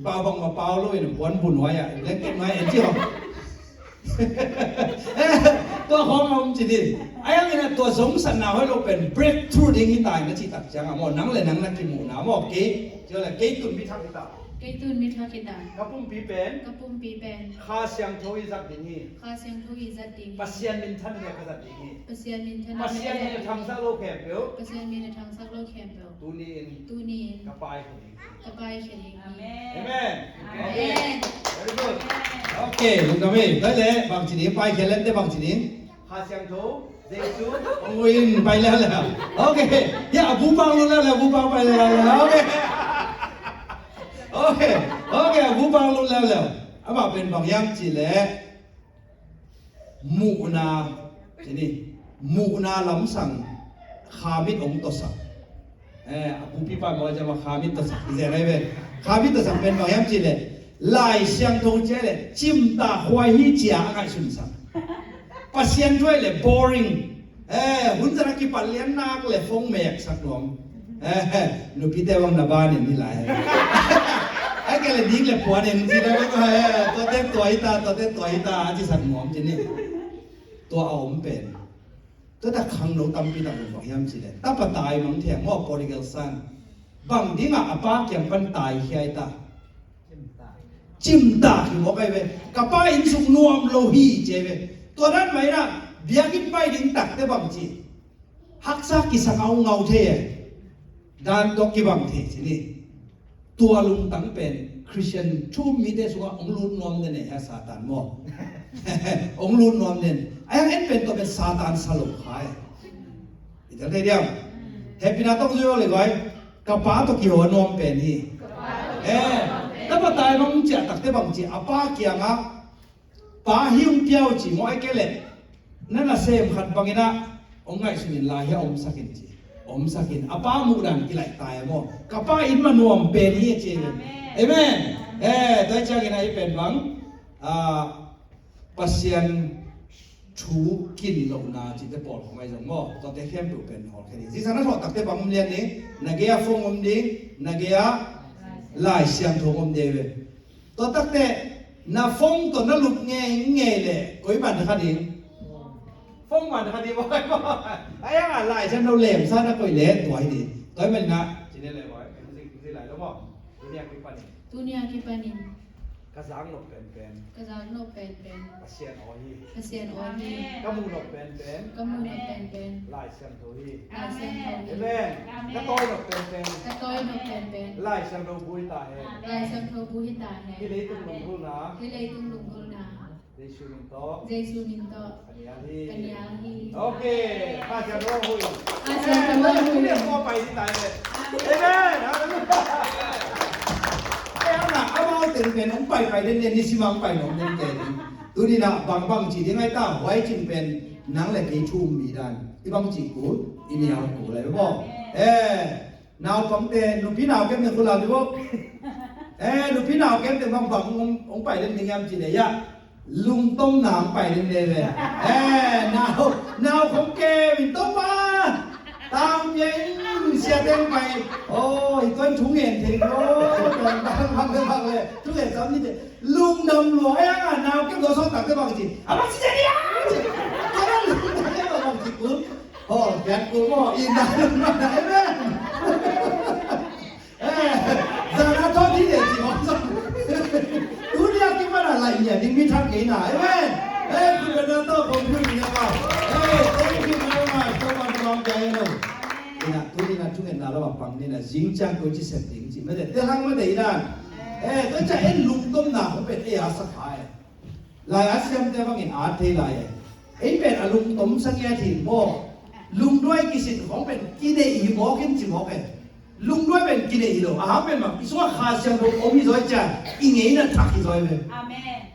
เปล่าบังมาเปล่าเลยหวนบุญไว้อะเล่นกินไว้เอ็นจีหรอตัวของผมจีดีไอ้ยังไงนะตัวสงสัยนาให้เราเป็น breakthrough ดิ้งที่ตายนะจีตักจังอ่ะหมอนังเลยนังนักกินหมูนะหมอเก๋เจออะไรเก๋ตุนพิทักษ์ที่ตา ไก่ตุนมิทากิตาก ระปุ่มปีเป็น กระปุมปีเป็น ข้าเสียงโทยจักดิ้งนี่ ข้าเสียงทุยจัดดิง ปัสเซียนมินทันเนี่ยก็จัดดิ้งนี่ เปอร์เซียนมินท ปั นา สเซียนเนี่ยทำซะโลแคบเดียว เปอร์เซียนมินทางซักโลแคมเปล ตูนี่ ตูนี กระปายคนนี้ กระบายเขยิง เห็นไหม เอ๊ะ very good โอเคลุงกะมี่ได้เลยบางจีนี้ไปเขียนเล่นได้บางจีนี้ข้าเสียงโทเจซูโอ้ยไปแล้วโอเคอย่าบูบังลงแล้วบูบังไปแล้วโอเคบูบังลงแล้วอามาเป็นบางอย่างจีเล่มูนาจีนี่มูนาลำสั่งขามิดองตัวสักบูพี่ป้าบอกจะมาขามิดตัวสักอีเจ้าไรเว้ยขามิดตัวสักเป็นบางอย่างจีเล่ลายเสียงโทเจเล่จิมตาควายฮีจีอาไงสุนสักปัสเซียนด้วยเลย boring หุ่นจะนักกีฬาเลี้ยงนักเลยฟงเมกสักหน่วงหนูพี่เต้วังนาบานนี่หลายไอ้แกเลยดิ้งเลยผัวเนี่ยสิแล้วก็ตัวเต้นตัวอิตาอาจิสักหน่วงจีนี่ตัวเอาผมเป็นตัวแต่ขังหนูตั้มปีตั้งบอกย้ำสิเลยตั้งปะตายมั้งเถียงว่าโปรดิเกลซันบางดิ้งอ่ะป้าเกี่ยงปันตายเฮียตาจิมตาที่บอกไปเว้ยกับป้าอินสุกนวมโลหีเจเว้ยตัวนั้นไหมนะเบียกินไปดิ้งตักได้บางจีฮักซากิสังเอาเงาเทดานตกิบังเทสินี่ตัวลุงตั้งเป็นคริสเตียนชูมีแต่สุว่าองลุนนอมเนี่ยฮะซาตานมอองลุนนอมเนี่ยไอ้ยังเป็นตัวเป็นซาตานสลบขายอีกแล้วเดียวเฮปินาต้องช่วยเลยก่อนกับป้าตกิหัวนอมเป็นนี่แล้วพอตายมันจะตักได้บางจีอาป้าเกี่ยงอ่ะป้าหิ้วเปี้ยวจีมอไอ้เกล็ดนั่นน่ะเซมขัดบางนะองไงสุนินลายให้อมสักินจีอมสักินอาป้ามุดันกิไลตายมั้งกับป้าอินมานวมเป็นนี่จีเอเมนตัวเจ้ากินอะไรเป็นบ้างปัสยันชูกินลงนาจิตปอดของไอ้สมอตอนเด็กเข้มดูเป็นหอแค่นี้ที่สันนัทตักเตบังมุมเรียนนี้นักเกียร์ฟงมุมดิ้งนักเกียร์ลายเสียงทงมุมเดวตัวตักเตน่าฟงตัวน่าลุกเงี้ยเลยกุยบันทักดิ้งฟงบันทักดิ้งว่าไอ้ยังอะไรฉันเราเล่มซะนักกุยเล่ตัวให้ดีตัวให้มันนะจีนี่เลยว่าเป็นสิ่งหลายแล้วบอกตัวเนี้ยคือปัน ตูเนียกิปานิน กระสังหนกเป็น กระจายโนเป็น ปัสเซียนอฮี เปอร์เซียนโอนี กมูหนกเป็น กมูนเป็น ลายเสียงโทฮี ลายเซียนโอ เอ นี เมนกระต้อยหนกเป็น กระต้อยโนเป็น ลายเสียงโทบุยตาเฮ ลายเซียนโทบุหิตาแฮ ที่เลยตุ้งลงทุนนะ ที่เลยตุงลุงกุลนา เดชูมินโต เจซูนินโต อันนี้ ปัญญาฮี โอเคข้าจะรู้หุย อาเซียนโทบุหิ เรียกว่าไปที่ไหนเลยเอเมนเอาละเอาละเอาเอาเต็มเป็นองไปเด่นๆนี่สิมังไปหนองเด่นๆดูนี่นะบางจีที่ไงต้าไว้จินเป็นนังเล็กชุ่มมีดันที่บางจีกูอินี่เอากูเลยบอกนาวฟังเตนุพี่นาวเก็บเงินคนเราดิบอกนุพี่นาวเก็บเงินบางองไปเด่นๆงามจีเนี่ย ลุงต้มหนามไปเรื่อยๆเลยนาวของแกวินต้มมาตามยังเสียเต็มไปโอ้ยต้นถุงเห็นถึงโอ้ยพังเลยถุงเห็นซ้ำนี่เด็ลุงดำหลวงนาวเก็บตัวซ้อมตักได้บางทีอ่ะบางทีเนี่ยตอนนั้นลุงได้บางทีกูโอ้แกกูก็อินได้มาไหนแม่จะน่าทอดที่เด็ดจริงอ๋อดูเนี่ยคิดว่าอะไรเนี่ยดิ้งมิทักกี่หน่าเอ้ยคุณเป็นนักโทษผมพูดอย่างนี้ว่า là dính trang của chiếc xe tính chỉ mới để thế hăng mới để đàn tôi chạy hết lục tôm nào cũng phải ấy sắc phải lại á xem thế bằng hình art thế lại ấy phải là lục tôm sang nghe thì mò lục đuôi cái gì không phải cái này gì mò cái gì mò cái lục đuôi phải cái này gì đâu à phải mà cái số khá xem đâu ôm gì rồi chả ý nghĩa là thắc gì rồi vậy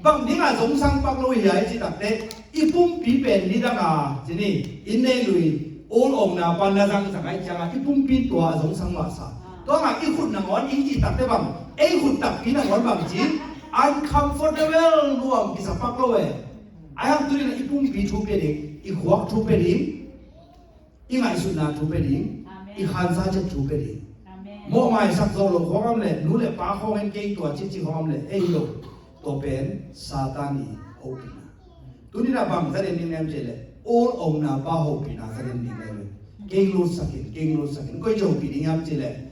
bằng những là giống sang bắc lôi vậy chỉ đặc đấy ít bún bí bền đi ra à chỉ này in đây lùi ôn ông nào ban ra rằng chẳng ai chẳng ít bún bí tua giống sang mà sao đó là ít khuẩn là ngón ý chỉ đặc đấy bằng ấy khuẩn đặc bí là ngón bằng chỉ uncomfortable luôn cái sao bắc lôi ai học tôi là ít bún bí thu bền đi ít khoác thu bền đi ít ngày xuân nào thu bền đi ít khán giả chất thu bền đi mỗi ngày sắc dầu lục khoác âm lệ nú lệ ba khoác em cây tua chỉ khoác âm lệ ấy lục tổ bền Satani open tu ni na bang sa din em chele all om na ba ho pi na sa din ni le king lu sakin koi jo pi ding am chele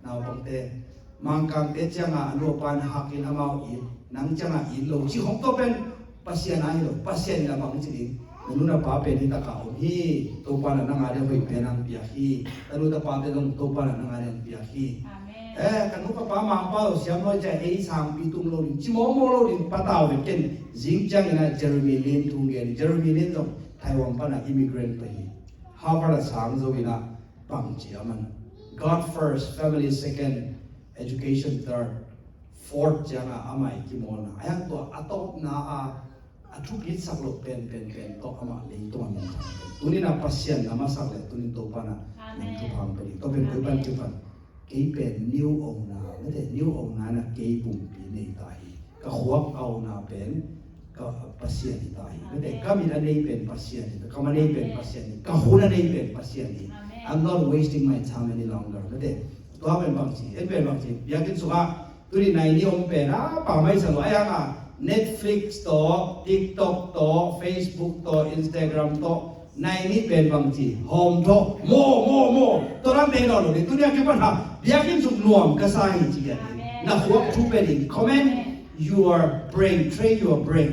na bang te mang kang te changa lo pan hakin amao i nang changa i lo chi hong to pen pasien ai lo pasien la bang chi ding nu na pa pe ni ta ka om hi to pa na nga de hoi pe nang pia hi taru ta pa te dong to pa na nga de pia hi kan nu pa mang pa siam noi cha ei sang pi tum lo chi mo lo din pa tao ve ken jing chang na Jeremy Lin tung gen Jeremy Lin zo Taiwan pa na immigrant pa hi Harvard sang zo ina pang chi aman God first, family second, education third, fourth janga amai ki mo na ayang to atop na athu bit sak lo pen to ama le to man tuni na pasien na masak le tuni to pa na nang tu phang pa to ben ko ban tu pan cái bên new ông naไม่ได้ new ông na na cáiปุ่มปีนี่ตายก็หัวเอานาเป็นก็ปัสเซียนตายไม่ได้ก็มีอันนี้เป็นปัสเซียนก็มันนี้เป็นปัสเซียนก็หัวอันนี้เป็นปัสเซียน I'm not wasting my time any longer ไม่ได้ตัวเป็นบางทีเป็นบางทีอยากกินสุขะตัวนี้ในนี้องเป็นป่าไม่สนุกอย่างอ่ะ Netflix ต่อ TikTok ต่อ Facebook ต่อ Instagram ต่อในนี้เป็นบางทีโฮมท็อกโมตัวนั้นเป็นเราเลยตัวนี้คือปัญหาอยากกินสุกรวมก็ใช่จริงๆนะหัวทุกเป็น comment your brain train your brain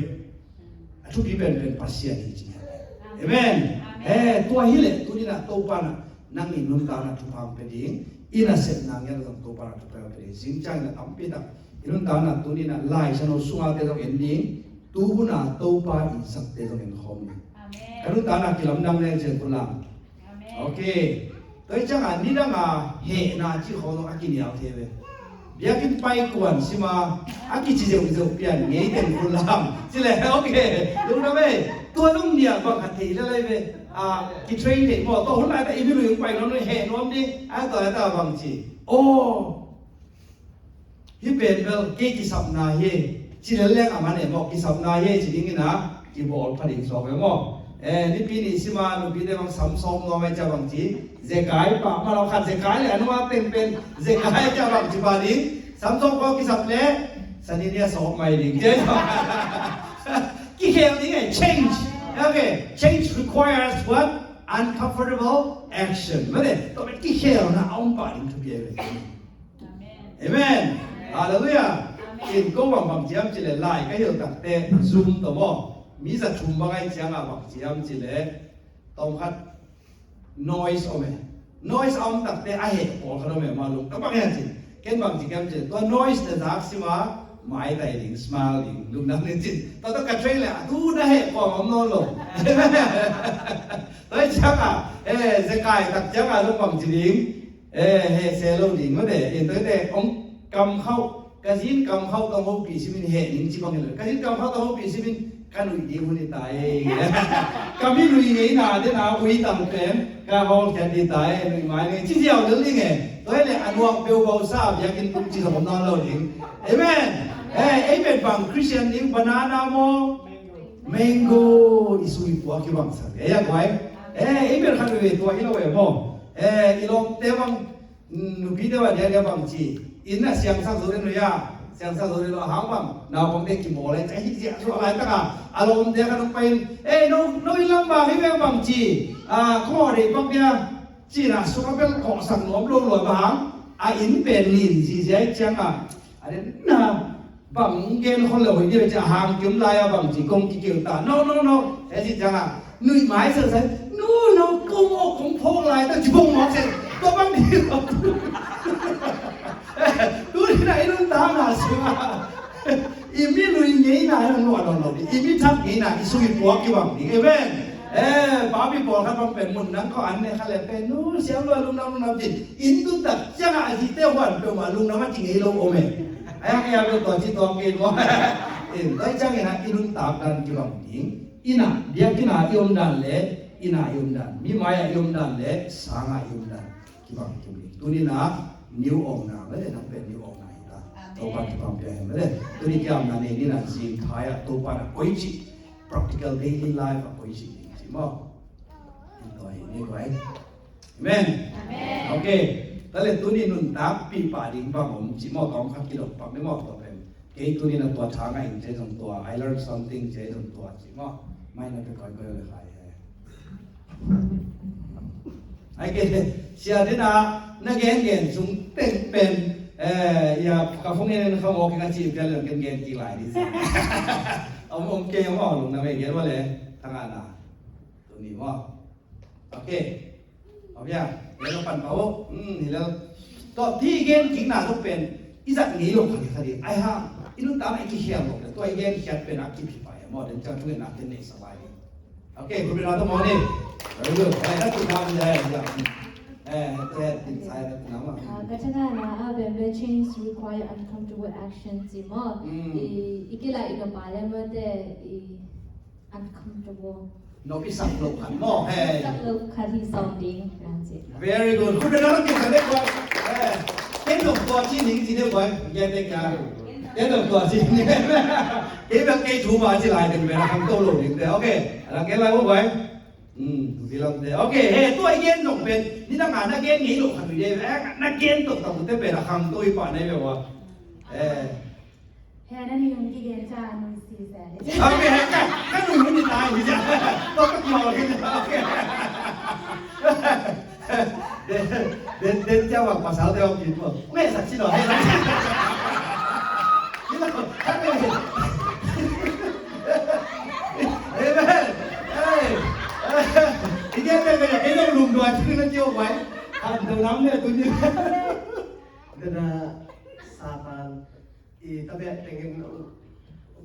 ทุกที่เป็นปัสเซียนจริงๆ amen ตัวฮิเลตัวนี้นะตัวปานะนั่งอินนุ่มตานะทุกพังเป็นดิ่งอินาเสร็จนั่งยันต้องตัวปานะทุกพังเป็นดิ่งสิ่งจังนะตั้มปีตักอินุ่มตานะตัวนี้นะไล่ฉันเอาสุ่งอาเตต้องเอ็นดิ่งตัวบุญนะตัวปาอิสักเตต้องเอ็นหอมkan lu tanah kilam dang leng je pulang okay toi changa ni dang a he na chi ho no akin yaw thebe biakin pai kwan sima aki chi je u pian ngei ten pulang chile okay lu na be tua dong nia ba khat thei la lai be ki train de mo to hon lai ta ibi lu pai no he nom ni to ta bang chi hi ben bel ke ki sap na he chi le leng amane mo ki sap na he chi ding na ki bol phading so be moนี่ปีนี้สิมาหนูปีเดียวบางSamsungเราไม่จะบางทีเจ๊กายปะมาเราขัดเจ๊กายเลยอนุมาเป็นเจ๊กายจะบางทีบาดิ้งSamsungก็กิสับเล่สันนิษฐานสอบไม่ดิ้งเจ๊กี่เคลนี่ไง change okay change requires what uncomfortable action ไม่ได้ต้องเป็นกี่เคลนะเอาไปดิ้งทุกอย่างเลย amen hallelujah กินก็หวังบางทีมันจะเลยไล่ก็เหี่ยวตัดเตะ zoom ตัวบ่มีสัตว์ชุมบางไอ้เจ้าบางทีมันจะเลยต้องคัด noise เอาไหม noise เอาตัดแต่ไอ้เหตุผลเขาไม่มาลงก็บางอย่างสิเช่นบางทีกันจะตัว noise เนี่ยจากสิมาไม่ได้ดิ่ง smile ดิ่งลุกนั่งนี่จิตัวต้องกระเทยเลยดูได้เหตุผลของโน่นลงตัวเจ้าจะกลายตัดเจ้าลงบางทีดิ่งเซลล์ดิ่งไม่ได้เห็นตัวแต่องกำเข้ากระสินกำเข้าต้องหัวปีสิบินเหตุดิ่งจีบางอย่างเลยกระสินกำเข้าต้องหัวปีสิบินkan ui di huni tai kami lui ngei na de na ui tam pen ka hong khan di tai nui mai ni chi jiao de li nge toi le anuang peu bau sa ya kin tum chi som non lo ding amen amen bang Christian ding banana mo mango isui pu ki bang sa ya kwai amen khan we to hi lo we mo ilong te bang nu bi de wa de bang chi in na siang sang zo de no ya siang sa rồi lo hang bang nào bang de ki mo le chai ji so lai ta ka alom de ka no pai no ilam ba hi be bang chi kho de bang ya chi na so ka bel ko sang nom lo lo ba hang in pen lin ji jai chang are na bang gen khon le hoi de cha hang kim lai bang chi kong ki kiu ta no e ji chang nui mai sa sa no kong o kong phok lai ta chi bong mo se ตัวบางทีเราดูที่ไหนนุ่นตามหนาสิมาอีมีลุยงี้นะนั่นหนวดเราอีมีทักงี้นะอีสุกิปวกกี่บังนี่เอเวนป้าพี่บอกครับมันเป็นมุนนั้นก็อันเนี่ยเขาเลยเป็นนู้เสียงว่าลุงน้ำจิตอินตุตักจังอาทิตย์เดียววันเป็นว่าลุงน้ำจริงไอ้ลุงโอเมไอ้ยังเป็นตัวที่ตัวกินว่าได้จังไงนะอีลุงตามกันกี่บังนี่อีน่ะเดียกิน่ะยมดันเลยอีน่ะยมดันมีมายยมดันเลยสางายมดันกี่บังกี่บังตัวนี้นะนิวองนะไม่ได้ทำเป็นนิวองนะอีกละตัวปัจจุบันเป็นไม่ได้ตัวนี้กี่บังนั่นเองนี่นะสิ่งท้ายตัวปัจจุบันโอ้ยจิ practical daily life โอ้ยจิสิมอนี่ไว้ Amen โอเคแต่เลยตัวนี้นุ่นตาปีป่าดิ่งบ้างผมสิมอต้องขับกิโลปักไม่มอตัวเป็นเกย์ตัวนี้นะตัวช้างไงเจ๊สองตัว I learned something เจ๊สองตัวสิมอไม่น่าจะก่อยเลยใครไอ้เกย์เสียดีนะนักเกย์สุ่มเป็นอย่ากับพวกนี้เขาบอกกันจีบกันเรื่องเกย์กี่หลายดิเอาเกย์ว่าลงนะไม่เกย์ว่าเลยทางานนะตัวนี้ว่าโอเคเอาอย่างเดี๋ยวเราปั่นเขานี่แล้วก็ที่เกณฑ์จริงน่ะต้องเป็นอีสักนี้ลงคดีไอ้ห่าอีนุ่นตามไอ้ขี้เขียนลงตัวไอ้เกณฑ์เขียนเป็นนักกิจไปหมดเดี๋ยวจะช่วยนักเทนนิสสบายโอเคคุณเป็นเราต้องมองนี่เรื่องอะไรนักกีฬาเป็นอะไรอย่างแต่ติดใจแล้วนะว่า Katakanlah apabila change require uncomfortable actions, simo ikila ino parliament uncomfortable. นกพิสับลงขันหม้อแห่ Look kati sounding, that's it. very good คุณเป็นนักกีฬาได้ก่อนเกณฑ์ตัวที่หนึ่งที่เดียวกันแยกได้กันเกณฑ์ตัวที่หนึ่งเกณฑ์แบบเกณฑ์ถูกมาที่ลายเป็นเวลาทำโต้ลงเดียวโอเคแล้วเกณฑ์อะไรพวกไว้ที่เราเดียวโอเคเฮ้ตัวเกณฑ์ลงเป็นนี่ตั้งงานนักเกณฑ์งี้ลงขันอยู่เดียวนักเกณฑ์ตกต่ำแต่เป็นคำตัวอีกป่านในแบบว่าแค่นั้นเองที่เรียนจานุสีแสน โอเคก็หนูไม่ตายอยู่จ้ะต้องยอมกันโอเคเดินเจ้าว่าภาษาเดียวกินหมดไม่สักชิ้นหน่อยให้เรานี่เราท่านไม่เห็นเฮ้ยอีกแค่ไม่เป็นไอ้ต้องลุมด้วยที่นั่นเจียวไว้ทำเดี๋ยวน้ำเนี่ยตัวนี้ Dana saban tapi pengen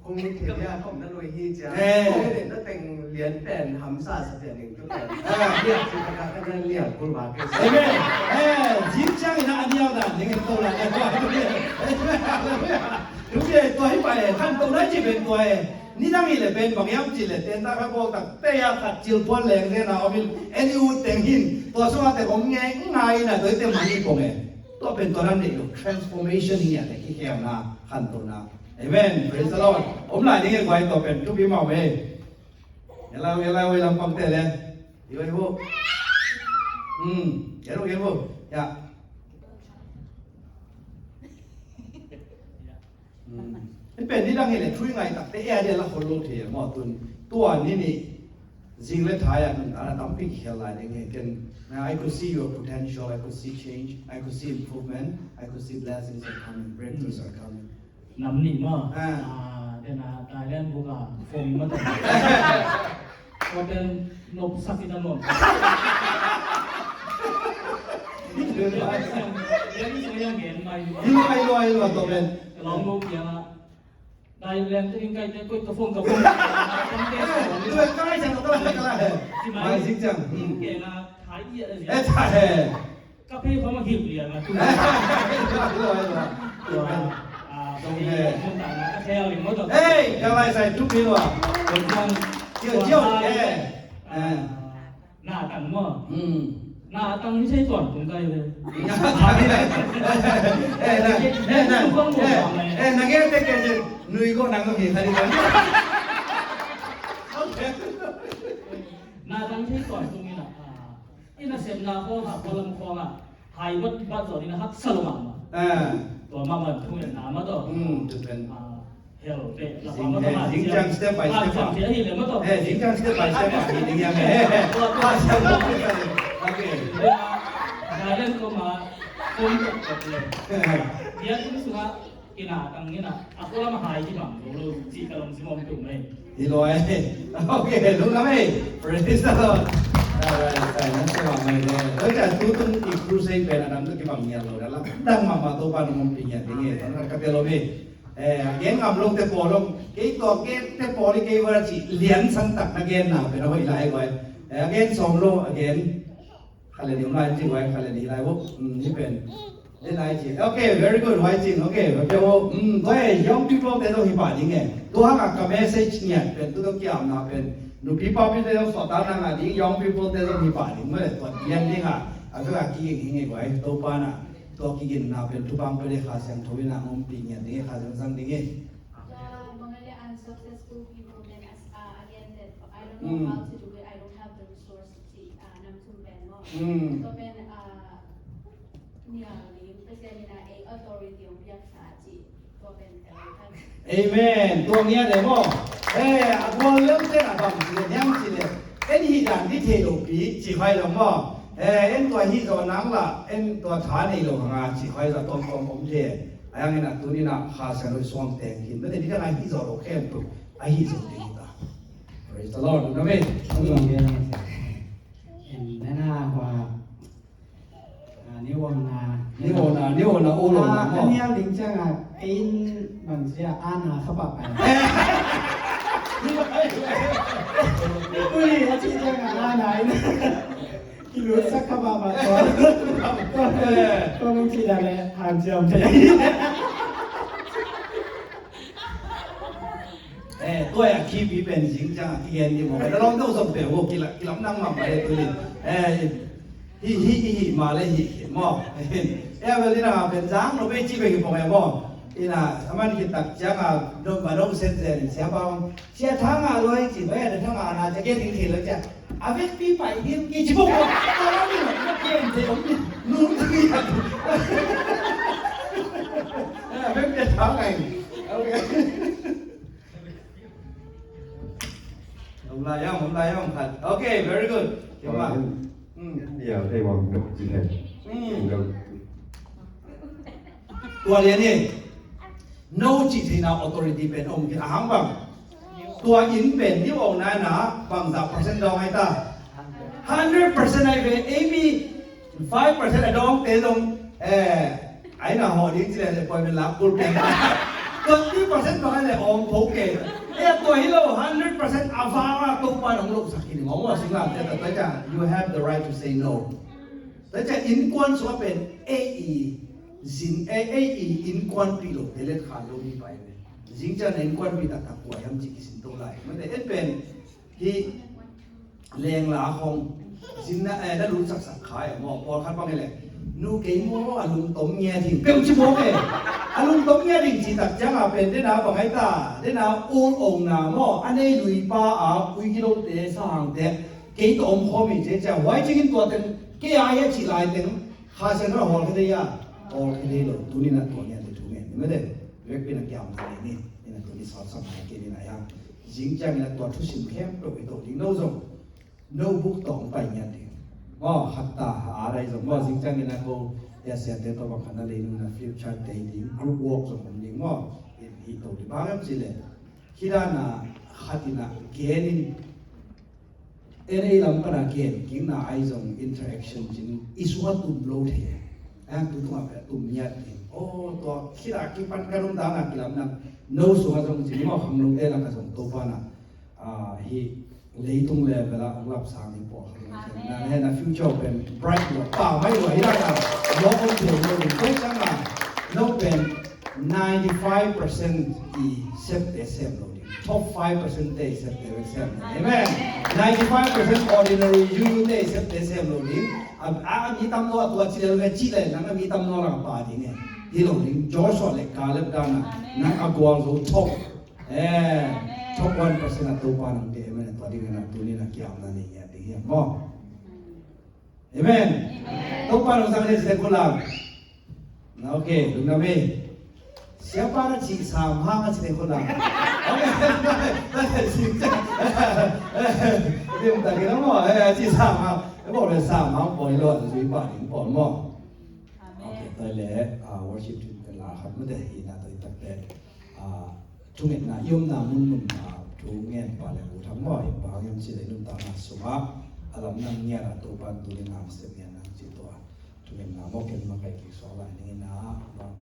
kung kaya kom na loy hi cha kung na teng lian pen hamsa sa tian ning tu pen lian chi ka ka na lian kul ba ke เอ้ยยิ้มช่างนะอันเดียวนะยังไงตัวละตัวนี้ดูสิตัวให้ไปขั้นตัวนั้นจะเป็นตัวนี่ตั้งนี่เลยเป็นบางอย่างจีเลยเต้นตาเขาบอกแต่เตะขัดจิลป้อนแรงเนี่ยนะเอาเป็นเอ็นยูเต็งหินตัวสมัติของไงง่ายนะตัวเต็มมันนี่ผมเองตัวเป็นตัวนั้นเอง transformation เนี่ยแต่ที่แค่นะขั้นตัวนะเอเมน praise the Lord ผมหลายนี่ไงตัวเป็นทุกพี่มาเว้ยเวลาเวลาฟังเตะเลยอยู่ไอ้พวกเดี๋ยวพวกอย่าเป็นที่ดังเห็นเลยช่วยไงตักแต่แอร์เดียวละคนลงเทียมอตุนตัวนี้นี่จริงเลยท้ายอ่ะนั่นตั้งปีเขียวลายอย่างเงี้ยกัน I could see your potential I could see change I could see improvement I could see blessings are coming breakthroughs are coming นำหนีมาเดี๋ยวนะตายแล้วพวกฟงมาแต่ว่าเป็นนบสักที่ถนนเดี๋ยวนี้สวยยังเห็นไหม ยิ่งไปรวยตัวเป็น ลองดูอย่างได้แรงจะยิ่งใกล้จะกุ้ยกระฟงต้องเต้น ด้วยก็ได้จังก็ได้ไม่จริงจัง เก่งนะถ่ายเยอะเลย ใช่ ก็พี่เขามาหิวเรียนนะตัวตรงนี้คนต่างนะแค่เอาอย่างนี้ต่อ เฮ้ยอะไรใส่ทุกทีว่ะ เป็นทาง เที่ยวหน้าตังมั่วหน้าตังไม่ใช่ส่วนผมไกลเลยนักเก็ตเด็กจะนุ้ยก็นั่งก็เห็นใครดีกันหน้าตังไม่ใช่ส่วนตรงนี้นะที่น่าเสียนาเขาหักพลังคองหายวัดบ้านส่วนนี้นะครับสลบมาตัวมามันทุ่งหนามาต่อจะเป็นเฮลเตะละจริงจังสเต็ปไปสเต็ปเสียที่เหลือมาต่อจริงจังสเต็ปไปสเต็ปจริงยังไงโอเคได้เล่นก็มาคนตกตกเลยเดี๋ยวที่สุดกินอาตังนี้นะaku lamaหายที่บ้านรู้จีkalau masih mau itu nih ดีเลยโอเครู้นะไหม praise the Lord แต่นั้นสว่างไม่ได้แล้วจะตู้ตึงอีกครูเซย์เป็นอันนั้นก็บางอย่างเราแล้วดังมาตัวปานมปีอย่างนี้ตอนนั้นก็เป็นเราไม่เกณฑ์กำลงแต่ปอลงเกณฑ์ตัวเกณฑ์แต่ปอที่เกณฑ์ว่าจีเลี้ยงสันตักนักเกณฑ์น่ะเป็นเอาไว้หลายไว้เกณฑ์สองโลเกณฑ์อะไรเดี๋ยวมาจริงไว้อะไรดีไรวะนี่เป็นได้ไรจริงโอเค very good ไว้จริงโอเคแบบเดียวตัวyoung people แต่ต้องหิบะจริงไงตัวหากกับ message เนี่ยเป็นตัวต้องเกี่ยวนะเป็นnu people people yang sota nang adi young people te lo mi pa ni me to yan ni ha aga ki ngi goi to pa na to ki gin na pen tu bang pele kha sang thoi na om pi nya ni kha sang ding e Mga unsuccessful people then again that I don't know how to do it. I don't have the resources to nam tum ben mo. So ben niya ni kasi na a authority of yak sa ji to ben amen to nya de mo a bo lem te na ba mi le nyam chi le en hi dan di the lo pi chi khai lo mo en to hi zo nang la en to tha nei lo nga chi khai za tom tom om the ayang na tu ni na kha sa lo swang teng hin me ni da hi zo lo khem tu a hi zo de ta praise the lord amen ต้องลองเรียนเห็นแน่นาว่านิวนา ni o na o lo na อัน mo นี้ลิงจังอ่ะไอ้บางเสียอานาเขาปะไปอุ้ยอาชีพจังอ่ะอาไหนกิรู้สักขบามาก่อนก็มึงคิดอะไรหามเจียมใช่ไหม ตัวอย่างคีบีเป็นจริงจังที่เห็นนี่ผมแล้วเราต้องส่งเปรียบว่ากิลนั่งมาไปตัวนี้ฮิมาเลยฮิหม้อเวลาเราเป็นจังเราไปจีบไปผมไอ้หม้ออีน่ะมันคิดตักจังอ่ะโดนมาโดนเส้นเส้นเสียบ้างเสียทั้งอ่ะลอยจีบไปแต่ทั้งอ่ะน่าจะเก่งถึงแล้วจ้ะอาเวกปีไปที่กี่จีบผมตอนนั้นนี่มันเก่งที่ผมนู้นที่อ่ะเวกจะทำไงโอเคผมลายย่องขัดโอเค very good เดี๋ยวว่า Dia đây bằng nụ chỉ thế. Đâu. ตัวเรียนนี่ no จิตนา authority เป็นองค์ที่อาหังบังตัวอินเป็นที่องค์นั้นนะบังสับ%ดองให้ตา 100% ไอเป็น maybe 5% ไอดองเตะตรงไอ้น่ะหอดิ้งที่เลยปล่อยเป็นลับกุลเป็น20% ดองให้เลยองค์โถเกตตัวฮิโร่ 100% อาฟาราตุปานของโลกสักทีนึงว่าสิ่งนั้นแต่จะ you have the right to say no แต่จะอินกวนส่วนเป็น AE จินอินกวนปีโลเดลขาโลมีไปเลยจิงจะอินกวนปีตักตะกัวยังจิกิสินตัวไหลมันแต่เป็นที่แรงหลาของจินน่ะแล้วรู้สักขายหมอพอคัดปังเลยนูเกมโมอารมณ์ต้มเงี้ยทิ้งเป็นชิโมเกอารมณ์ต้มเงี้ยทิ้งจิตักจังอ่ะเป็นได้นาบังไอ้ตาได้นาอูนองนาหมออันนี้ลุยป้าอาวิกิโลเตสางเตเกยตัวอมพอมีเจ้าไว้จิกินตัวเต็มเกยอาเยจิลายเต็มข้าเสนอหัวกันได้ยาโอเคเลยลูกตัวนี้นะตัวนี้ตัวนี้ไม่ได้เรียกเป็นนักยามตัวนี้นี่นะตัวนี้สอนสมัยเกนี่นะยังจิงจังนะตัวทุสิมเข้มตัวไปตัวนี้โน้ตงโน้ตบุ๊กต่องไปเนี่ยดิว่าขัดตาอะไรสมว่าจิงจังนี่นะเขาอย่าเสียเด็ดตัวขนาดเลยนู่นนะฟิวชั่นเดย์ดิ้งกรุ๊ปวอล์กสมมติยิ่งว่าอีตัวที่บ้านสิเลยคิดว่านะขัดนะเกนี่เอ็นเอลำปนาเกนกินนะไอซงอินเทอร์แอคชั่นจิงอิสวัตตุบลูเทtu tu apa tu niat ni oh tu kira kipan karun dana kilam na no so ngajong ji mo hamlong de la ka song to pa na hi leitung le bela lap sang ni po na he na future ben bright lo pa mai lo ira ka lo ko de lo ni ko sang na no ben 95% i set the same lo ni top 5% they set the same amen 95% ordinary you they set the same lo niมีตำโนตัวจีเลจีเลยนั่นมีตำโนหลังป่าดีเนี่ยที่เราลิงจอร์จเลยกาเลบดานะนั่งอากวางรู้ท็อปท็อป1% ตัวปานังเดมันตัวดีกันตัวนี้นะเกี่ยวนั่นนี่ดีอย่างบ่เอเมนตัวปานังสังเกตเสร็จคนละโอเคดูนะเมเสียปานังจีสามห้าเสร็จคนละโอเคนั่นแหละจริงจังเรื่องแต่กี่น้องบ่จีสามห้าบอกเลยสามห้องปอยรอดสุยป่าถึงปอนหม้อโอเคตอนแรกworship ถึงกันละครับไม่ได้เห็นนะตอนตั้งแต่ทุกเงินนะยมนามุ่งมุ่งมาทุกเงินป่าเลยทั้งหมดป่ายังสิได้นุ่มตามาสมา alam nang niya na tupan tulin ang sa niya ng sitwa. Tuwing na mo kin makikiswala ni na